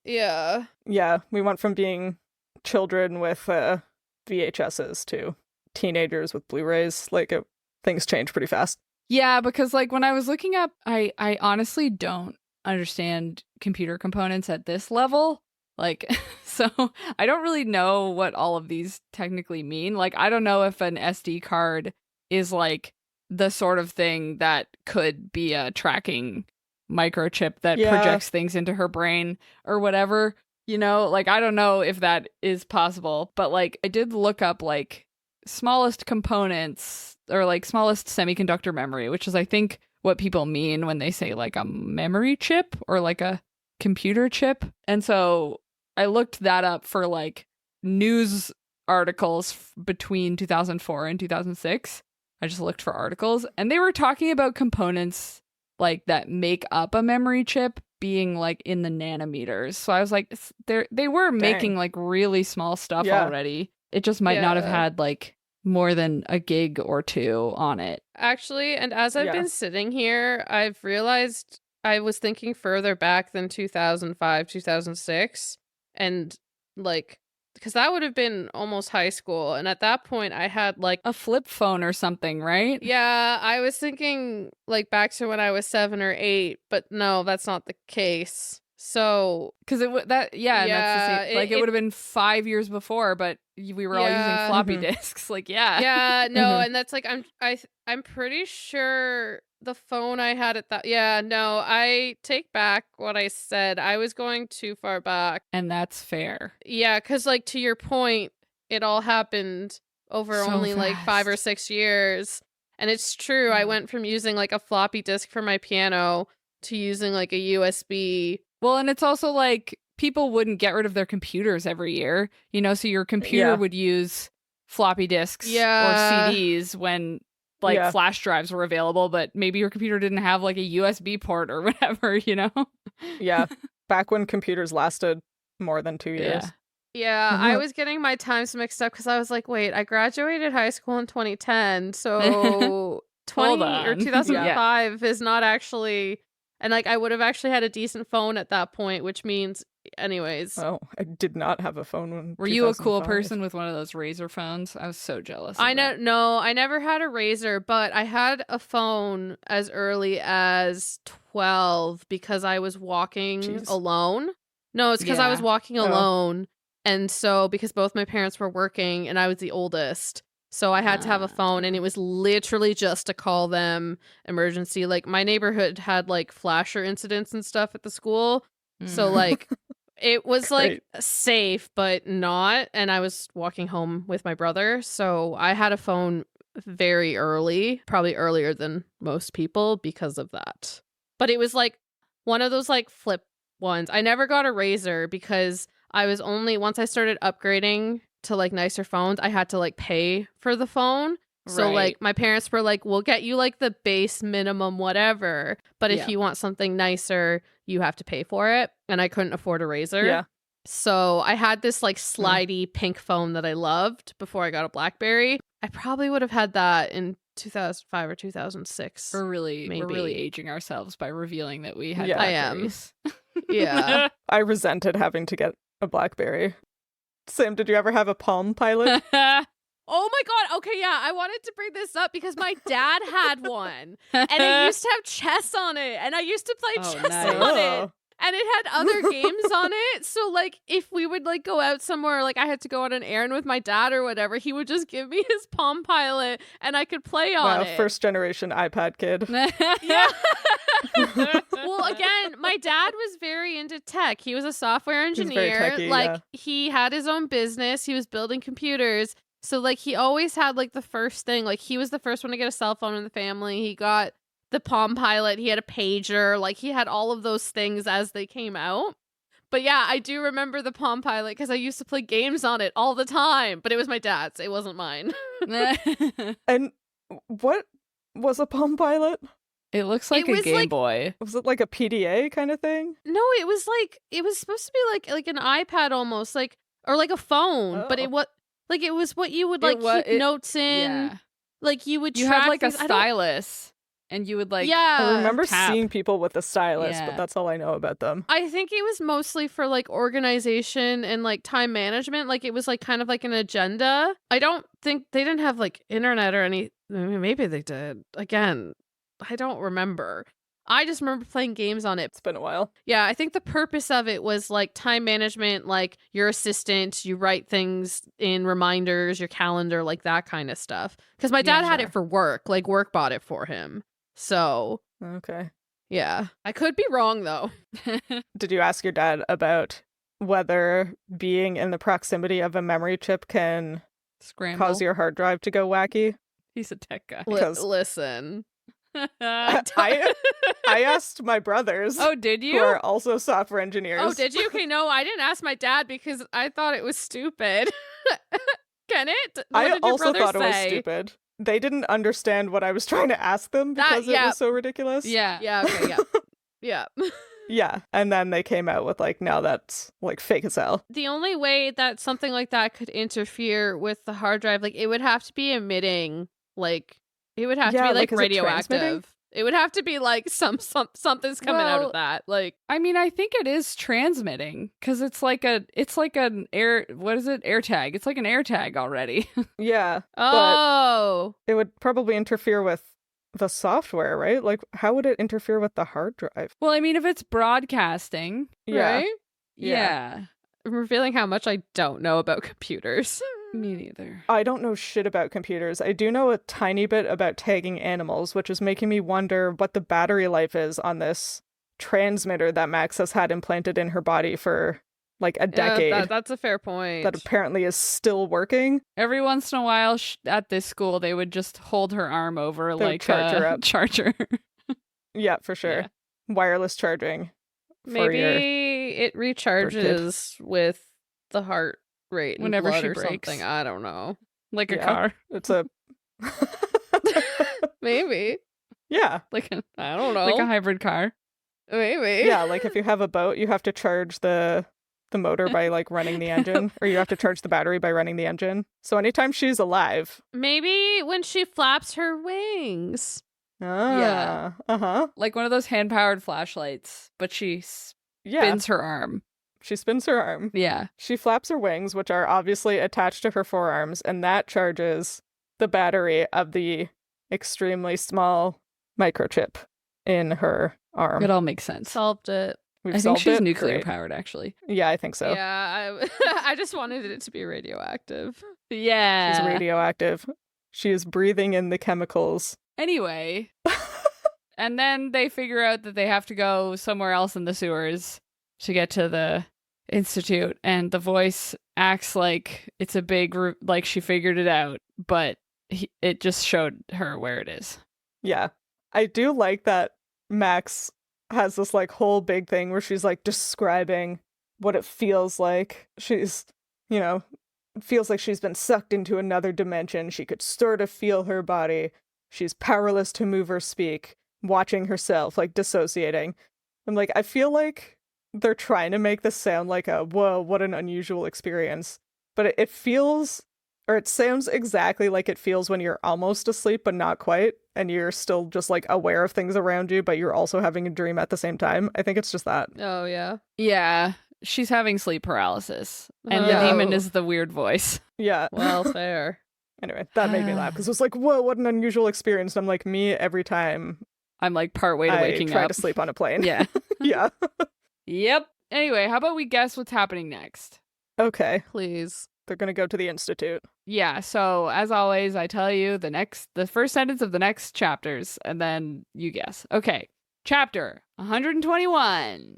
Yeah. Yeah, we went from being children with VHSs to teenagers with Blu-rays. Like, things change pretty fast. Yeah, because like when I was looking up, I honestly don't understand computer components at this level. Like, so I don't really know what all of these technically mean. Like, I don't know if an SD card is like the sort of thing that could be a tracking microchip that Yeah. projects things into her brain or whatever. You know, like I don't know if that is possible, but like I did look up like smallest components or like smallest semiconductor memory, which is I think what people mean when they say like a memory chip or like a computer chip. And so I looked that up for like news articles between 2004 and 2006. I just looked for articles and they were talking about components like that make up a memory chip being like in the nanometers. So I was like, they were making like really small stuff already. It just might not have had like more than a gig or two on it. Actually, and as I've been sitting here, I've realized I was thinking further back than 2005, 2006. And like, because that would have been almost high school. And at that point, I had like a flip phone or something, right? Yeah, I was thinking like back to when I was 7 or 8, but no, that's not the case. So, because that's the same. Like it would have been 5 years before, but we were all using floppy disks. Like, yeah, no, and that's like I'm pretty sure the phone I had at that. Yeah, no, I take back what I said. I was going too far back, and that's fair. Yeah, because like to your point, it all happened over only fast. Like 5 or 6 years, and it's true. I went from using like a floppy disk for my piano to using like a USB. Well, and it's also like people wouldn't get rid of their computers every year, you know, so your computer would use floppy disks or CDs when like flash drives were available, but maybe your computer didn't have like a USB port or whatever, you know? Yeah. Back when computers lasted more than 2 years. Yeah, I was getting my times mixed up because I was like, wait, I graduated high school in 2010, so 20 or 2005 is not actually... And like I would have actually had a decent phone at that point, which means anyways. Oh, I did not have a phone when Were you a cool person with one of those Razor phones? I was so jealous. No, I never had a Razor, but I had a phone as early as 12 because I was walking alone. No, it's because I was walking alone. And so because both my parents were working and I was the oldest. So I had to have a phone, and it was literally just to call them emergency. Like my neighborhood had like flasher incidents and stuff at the school. So like it was like safe, but not. And I was walking home with my brother. So I had a phone very early, probably earlier than most people because of that. But it was like one of those like flip ones. I never got a Razor because I was only, once I started upgrading to like nicer phones, I had to like pay for the phone. So like my parents were like, we'll get you like the base minimum whatever, but if you want something nicer, you have to pay for it. And I couldn't afford a Razor. So I had this like slidey pink phone that I loved before I got a BlackBerry. I probably would have had that in 2005 or 2006. We're really aging ourselves by reveling that we had BlackBerries. I am. I resented having to get a BlackBerry. Sam, did you ever have a Palm Pilot? Oh my god, okay, yeah, I wanted to bring this up because my dad had one, and it used to have chess on it, and I used to play chess on it, and it had other games on it, so, like, if we would, like, go out somewhere, like, I had to go on an errand with my dad or whatever, he would just give me his Palm Pilot, and I could play on it. First generation iPad kid. Yeah. Well, again, my dad was very into tech. He was a software engineer. Techie, he had his own business. He was building computers. So, like, he always had, like, the first thing. Like, he was the first one to get a cell phone in the family. He got the Palm Pilot. He had a pager. Like, he had all of those things as they came out. But, yeah, I do remember the Palm Pilot because I used to play games on it all the time. But it was my dad's. It wasn't mine. And what was a Palm Pilot? It looks like a Game Boy. Was it like a PDA kind of thing? No, it was like, it was supposed to be like an iPad almost, like, or like a phone, but it was what you would like keep notes in. Yeah. Like you would you had like a stylus and you would like I remember tap. seeing people with a stylus, but that's all I know about them. I think it was mostly for like organization and like time management. Like it was like kind of like an agenda. I don't think they didn't have like internet or any. Maybe they did. Again, I don't remember. I just remember playing games on it. It's been a while. Yeah, I think the purpose of it was like time management, like your assistant, you write things in reminders, your calendar, like that kind of stuff. Because my dad had it for work, like work bought it for him. So, okay. Yeah. I could be wrong though. Did you ask your dad about whether being in the proximity of a memory chip can scramble, cause your hard drive to go wacky? He's a tech guy. Listen. I asked my brothers. Oh, did Who you? are also software engineers. Oh, did you? Okay, no, I didn't ask my dad because I thought it was stupid. Can it? What I did your also brother thought it was say? stupid. They didn't understand what I was trying to ask them because it was so ridiculous. Yeah. Yeah, okay, yeah. Yeah. Yeah, and then they came out with like, no, that's like fake as hell. The only way that something like that could interfere with the hard drive, like it would have to be emitting, like it would have to be like is it transmitting? radioactive. It would have to be like something's coming out Well, of that. Like I mean, I think it is transmitting because it's like an what is it? AirTag. It's like an AirTag already. Yeah, oh, it would probably interfere with the software, right? Like, how would it interfere with the hard drive? Well, I mean, if it's broadcasting, Yeah. right? yeah. I'm revealing how much I don't know about computers. Me neither. I don't know shit about computers. I do know a tiny bit about tagging animals, which is making me wonder what the battery life is on this transmitter that Max has had implanted in her body for like a decade. That's a fair point. That apparently is still working. Every once in a while at this school, they would just hold her arm over They would like charge her a up. charger. Yeah, for sure. Yeah. Wireless charging. for Maybe your it recharges with the heart rate and Whenever blood she or breaks. something. I don't know. Like a Yeah. car. It's a Maybe. yeah. I don't know. Like a hybrid car. Maybe. Yeah, like if you have a boat, you have to charge the motor by like running the engine, or you have to charge the battery by running the engine. So anytime she's alive. Maybe when she flaps her wings. Yeah. Uh-huh. Like one of those hand-powered flashlights, but she Yeah. spins her arm. She spins her arm. Yeah. She flaps her wings, which are obviously attached to her forearms, and that charges the battery of the extremely small microchip in her arm. It all makes sense. Solved it. We've I think solved she's it. nuclear Great. powered, actually. Yeah, I think so. Yeah, I just wanted it to be radioactive. Yeah. She's radioactive. She is breathing in the chemicals. Anyway. And then they figure out that they have to go somewhere else in the sewers to get to the institute. And the voice acts like it's a big, like she figured it out, but it just showed her where it is. Yeah. I do like that Max has this like whole big thing where she's like describing what it feels like. She's, feels like she's been sucked into another dimension. She could sort of feel her body. She's powerless to move or speak, watching herself, like dissociating. I'm like, I feel like they're trying to make this sound like a, whoa, what an unusual experience. But it feels, or it sounds exactly like it feels when you're almost asleep, but not quite. And you're still just like aware of things around you, but you're also having a dream at the same time. I think it's just that. Oh, yeah. Yeah. She's having sleep paralysis. And Yeah. the demon is the weird voice. Yeah. Well, fair. Anyway, that made me laugh because it was like, whoa, what an unusual experience. And I'm like, me every time I'm like partway to I waking try up. to sleep on a plane. Yeah. Yeah. Yep. Anyway, how about we guess what's happening next? Okay. Please. They're going to go to the Institute. Yeah, so as always, I tell you the first sentence of the next chapters, and then you guess. Okay, chapter 121.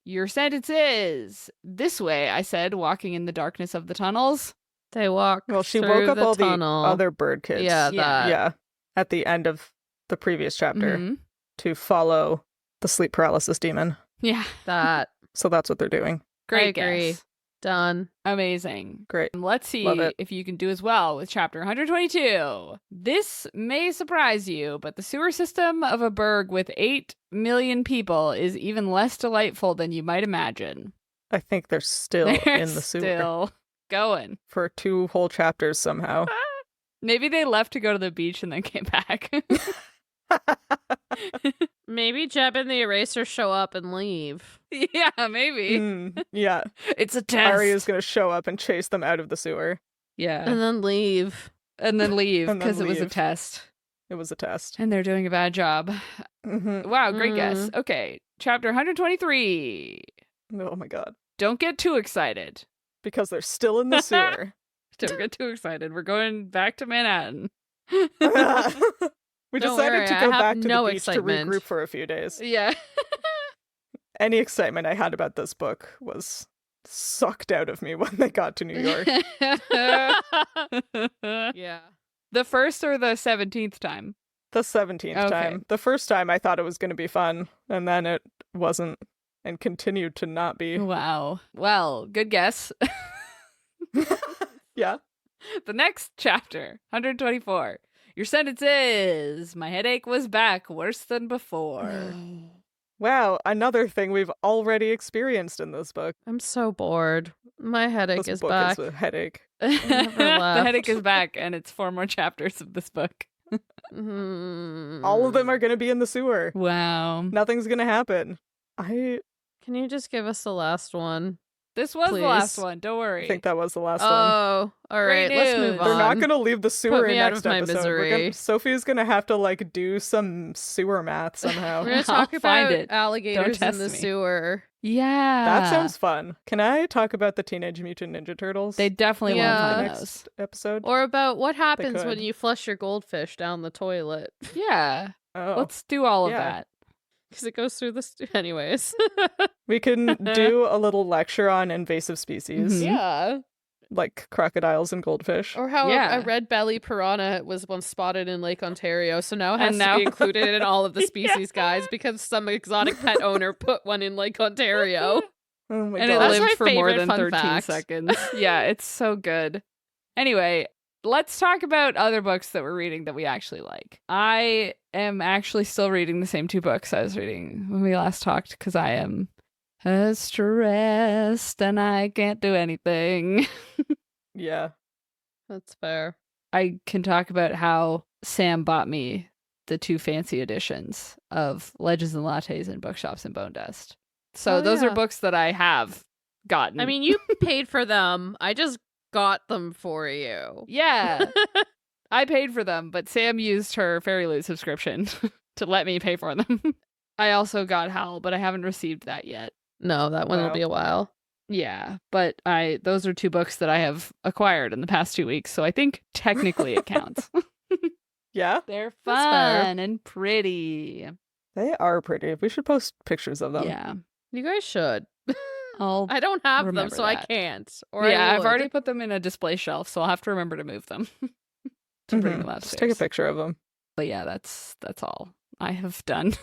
Your sentence is, "This way," I said, walking in the darkness of the tunnels. They walk Well, she through woke up the all tunnel. the other bird kids. Yeah, Yeah. that. Yeah. At the end of the previous chapter Mhm. to follow the sleep paralysis demon. Yeah, That. So that's what they're doing. great I agree. guess. Done. Amazing. Great. Let's see Love it. if you can do as well with chapter 122. This may surprise you, but the sewer system of a burg with 8 million people is even less delightful than you might imagine. I think they're still They're in the sewer still going. for 2 whole chapters somehow. Maybe they left to go to the beach and then came back. Maybe Jeb and the Eraser show up and leave. Yeah, maybe. Yeah. It's a test. Arya's going to show up and chase them out of the sewer. Yeah. And then leave. And then leave And then because it was a leave. test. It was a test. And they're doing a bad job. Mm-hmm. Wow, great Mm. guess. Okay, chapter 123. Oh my god. Don't get too excited. Because they're still in the sewer. Don't get too excited. We're going back to Manhattan. We Don't decided worry, to I go have back to no the beach excitement. to regroup for a few days. Yeah. Any excitement I had about this book was sucked out of me when they got to New York. Yeah. The first or the 17th time? The 17th time. The first time I thought it was going to be fun, and then it wasn't, and continued to not be. Wow. Well, good guess. Yeah. The next chapter, 124. Your sentence is, my headache was back worse than before. Wow, another thing we've already experienced in this book. I'm so bored. My headache This is book back. is a headache. The left. headache is back, and it's 4 more chapters of this book. All of them are going to be in the sewer. Wow. Nothing's going to happen. Can you just give us the last one? This was Please. the last one. Don't worry. I think that was the last one. Oh, all right. Great Let's news. move on. They're not going to leave the sewer Put me out next of my episode. misery. Sophie's going to have to like do some sewer math somehow. We're gonna I'll talk about find it. alligators Don't in the test me. sewer. Yeah. That sounds fun. Can I talk about the Teenage Mutant Ninja Turtles? They definitely Yeah. won't find next those. episode. Or about what happens when could. you flush your goldfish down the toilet. Yeah. Oh. Let's do all of Yeah. that. Because it goes through the... Anyways. We can do a little lecture on invasive species, Mhm. Yeah. like crocodiles and goldfish. Or how Yeah. a red belly piranha was once spotted in Lake Ontario, so now it And has now- to be included in all of the species guides because some exotic pet owner put one in Lake Ontario. Oh my And it god. That's lived my for more favorite than fun 13 fact. seconds. Yeah, it's so good. Anyway, let's talk about other books that we're reading that we actually like. I am actually still reading the same 2 books I was reading when we last talked because I am stressed and I can't do anything. Yeah. That's fair. I can talk about how Sam bought me the 2 fancy editions of Legends and Lattes and Bookshops and Bone Dust. So Oh, those yeah. are books that I have gotten. I mean, you paid for them. I just got them for you. yeah, I paid for them, but Sam used her Fairy Loot subscription to let me pay for them. I also got Howl, but I haven't received that yet. No, that one will Wow. be a while. Yeah, but those are 2 books that I have acquired in the past 2 weeks, so I think technically it counts. Yeah? They're That's fair. fun and pretty. They are pretty. We should post pictures of them. Yeah. You guys should. I'll I don't have them, remember so I that. can't. Or yeah, I I've would. already put them in a display shelf, so I'll have to remember to move them to bring them upstairs. Just take a picture of them. But yeah, that's all I have done.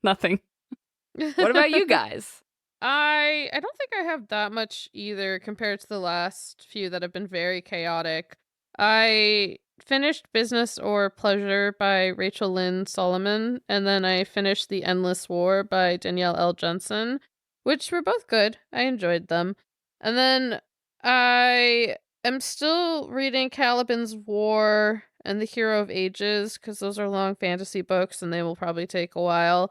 Nothing. What about you guys? I don't think I have that much either compared to the last few that have been very chaotic. I finished Business or Pleasure by Rachel Lynn Solomon, and then I finished The Endless War by Danielle L. Jensen, which were both good. I enjoyed them. And then I am still reading Caliban's War and The Hero of Ages, because those are long fantasy books and they will probably take a while.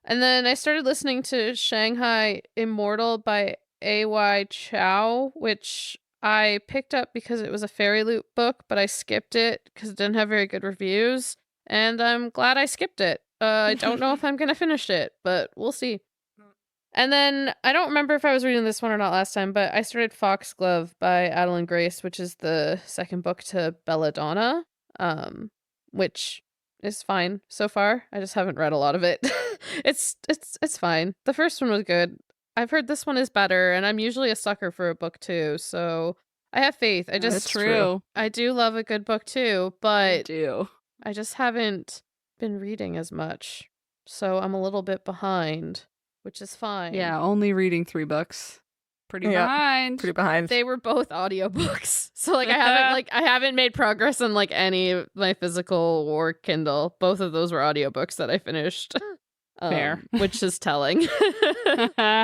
And then I started listening to Shanghai Immortal by A.Y. Chow, which I picked up because it was a Fairy Loot book, but I skipped it because it didn't have very good reviews. And I'm glad I skipped it. I don't know if I'm going to finish it, but we'll see. And then I don't remember if I was reading this one or not last time, but I started Foxglove by Adeline Grace, which is the second book to Belladonna, which is fine so far. I just haven't read a lot of it. It's fine. The first one was good. I've heard this one is better, and I'm usually a sucker for a book too, so I have faith. That's true. I do love a good book too, I but do. I just haven't been reading as much, so I'm a little bit behind, which is fine. Yeah, only reading 3 books. Pretty Yeah. behind. Pretty behind. They were both audiobooks. So I haven't made progress on like any of my physical or Kindle. Both of those were audiobooks that I finished. Fair. Which is telling.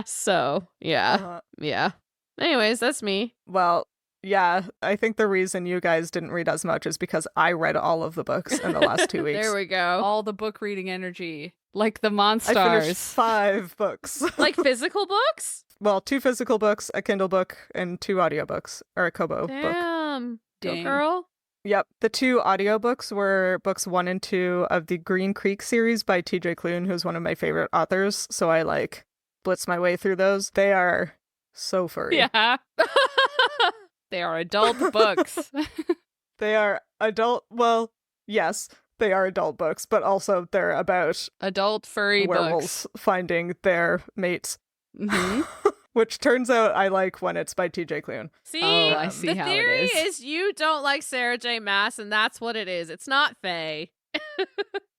So, yeah. Uh-huh. Yeah. Anyways, that's me. Well, yeah, I think the reason you guys didn't read as much is because I read all of the books in the last 2 weeks. There we go. All the book reading energy. Like the I finished Monstars. 5 books. Like physical books? Well, 2 physical books, a Kindle book, and 2 audiobooks, or a Kobo book. Damn. Go Dang. girl. Yep. The 2 audiobooks were books 1 and 2 of the Green Creek series by TJ Klune, who's one of my favorite authors. So I blitzed my way through those. They are so furry. Yeah. They are adult books. They are adult. Well, yes, they are adult books, but also they're about Adult furry werewolves books. finding their mates. hmm Which turns out I like when it's by TJ Klune. See, Oh, I see the how it theory is. is you don't like Sarah J. Maas, and that's what it is. It's not Faye.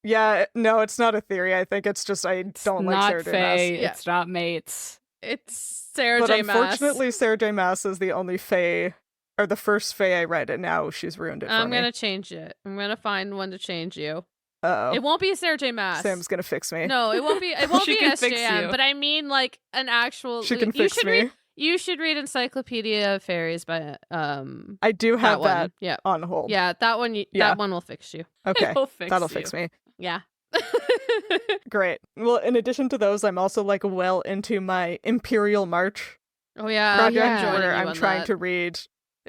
Yeah, no, it's not a theory. I think it's just I don't like Sarah J. Maas. Yeah. It's not Mates. It's Sarah But J. Maas. unfortunately, Sarah J. Maas is the only Fae, or the first Fae I read, and now she's ruined it for me. I'm gonna change it. I'm gonna find one to change you. Uh-oh. It won't be a Sarah J. Maas. Sam's gonna fix me. No, it won't be. It won't She be can fix SJM. you. But I mean, like an actual. She can fix me. You should read Encyclopedia of Fairies by I do have that that one. Yeah. on hold. Yeah, that one. Yeah. That one will fix you. Okay, It'll fix that'll you. fix me. Yeah. Great. Well, in addition to those, I'm also like well into my Imperial March Oh yeah. project yeah. where Joining you I'm on trying that. to read.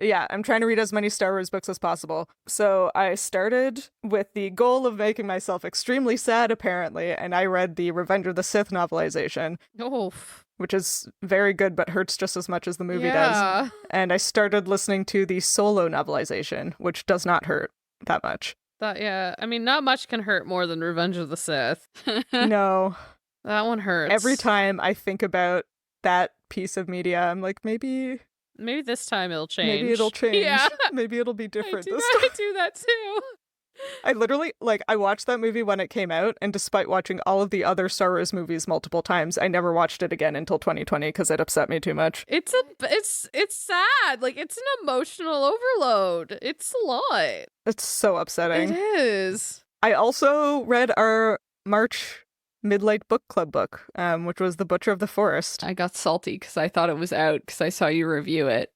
Yeah, I'm trying to read as many Star Wars books as possible. So I started with the goal of making myself extremely sad, apparently, and I read the Revenge of the Sith novelization, Oh. which is very good but hurts just as much as the movie does. Yeah. And I started listening to the Solo novelization, which does not hurt that much. That yeah. I mean, not much can hurt more than Revenge of the Sith. No. That one hurts. Every time I think about that piece of media, I'm like, maybe this time it'll change. maybe it'll change. Yeah. Maybe it'll be different this I time. do that too. I literally, like, I watched that movie when it came out, and despite watching all of the other Star Wars movies multiple times, I never watched it again until 2020 because it upset me too much. It's sad. Like, it's an emotional overload. It's a lot. It's so upsetting. It is. I also read our March Midlight Book Club book, which was The Butcher of the Forest. I got salty because I thought it was out because I saw you review it.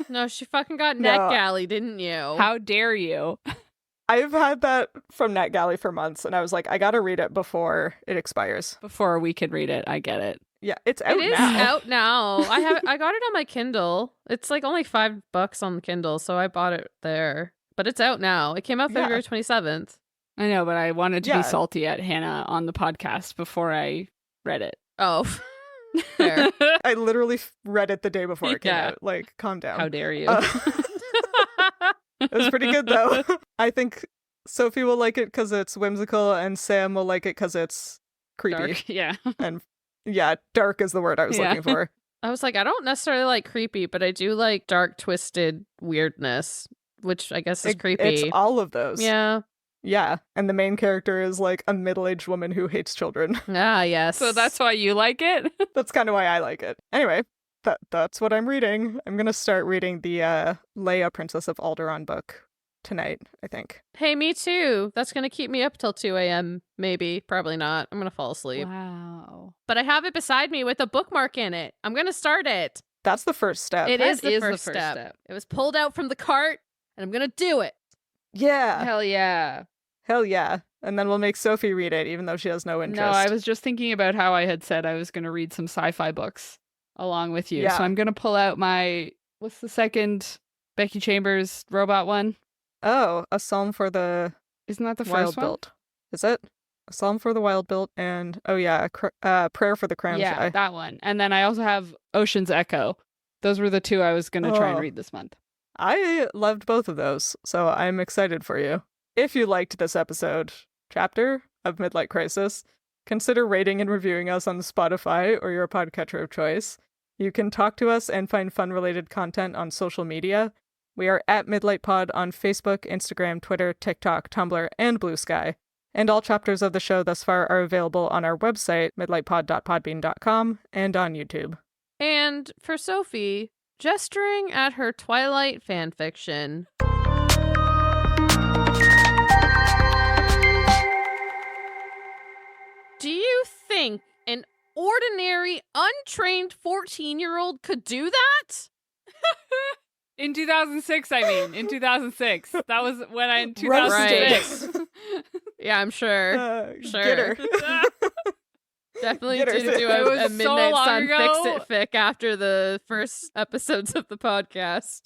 No, she fucking got No. NetGalley, didn't you? How dare you? I've had that from NetGalley for months, and I was like, I gotta read it before it expires. Before we could read it, I get it. Yeah, it's out It is now. out now. I got it on my Kindle. It's like only $5 on the Kindle, so I bought it there. But it's out now. It came out Yeah. February 27th. I know, but I wanted to Yeah. be salty at Hannah on the podcast before I read it. Oh, fair. I literally read it the day before it came Yeah. out. Like, calm down. How dare you? It was pretty good, though. I think Sophie will like it because it's whimsical, and Sam will like it because it's creepy. Dark. Yeah. And yeah, dark is the word I was Yeah. looking for. I was like, I don't necessarily like creepy, but I do like dark, twisted weirdness, which I guess is creepy. It's all of those. Yeah. Yeah. And the main character is like a middle-aged woman who hates children. Ah, yes. So that's why you like it? That's kind of why I like it. Anyway, that's what I'm reading. I'm going to start reading the Leia, Princess of Alderaan book tonight, I think. Hey, me too. That's going to keep me up till 2 a.m. Maybe. Probably not. I'm going to fall asleep. Wow. But I have it beside me with a bookmark in it. I'm going to start it. That's the first step. It That is the is the first first step. step. It was pulled out from the cart, and I'm going to do it. Yeah. Hell yeah. Hell yeah. And then we'll make Sophie read it, even though she has no interest. No, I was just thinking about how I had said I was going to read some sci-fi books along with you. Yeah. So I'm going to pull out my, what's the second Becky Chambers robot one? Oh, A Psalm for the Isn't that the Wild first one? Built. Is it? A Psalm for the Wild Built and, oh yeah, Prayer for the Crown Yeah, Shy. that one. And then I also have Ocean's Echo. Those were the two I was going to try and Oh. read this month. I loved both of those, so I'm excited for you. If you liked this chapter of Midlight Crisis, consider rating and reviewing us on Spotify or your podcatcher of choice. You can talk to us and find fun-related content on social media. We are at Midlight Pod on Facebook, Instagram, Twitter, TikTok, Tumblr, and Blue Sky. And all chapters of the show thus far are available on our website, midlightpod.podbean.com, and on YouTube. And for Sophie, gesturing at her Twilight fanfiction. Do you think an ordinary, untrained 14-year-old could do that? In 2006, I mean. In 2006. That was when in Roasted. 2006. Yeah, I'm sure. Sure. Get her. Definitely Get her. did do It was a so Midnight long Sun ago. fix-it fic after the first episodes of the podcast.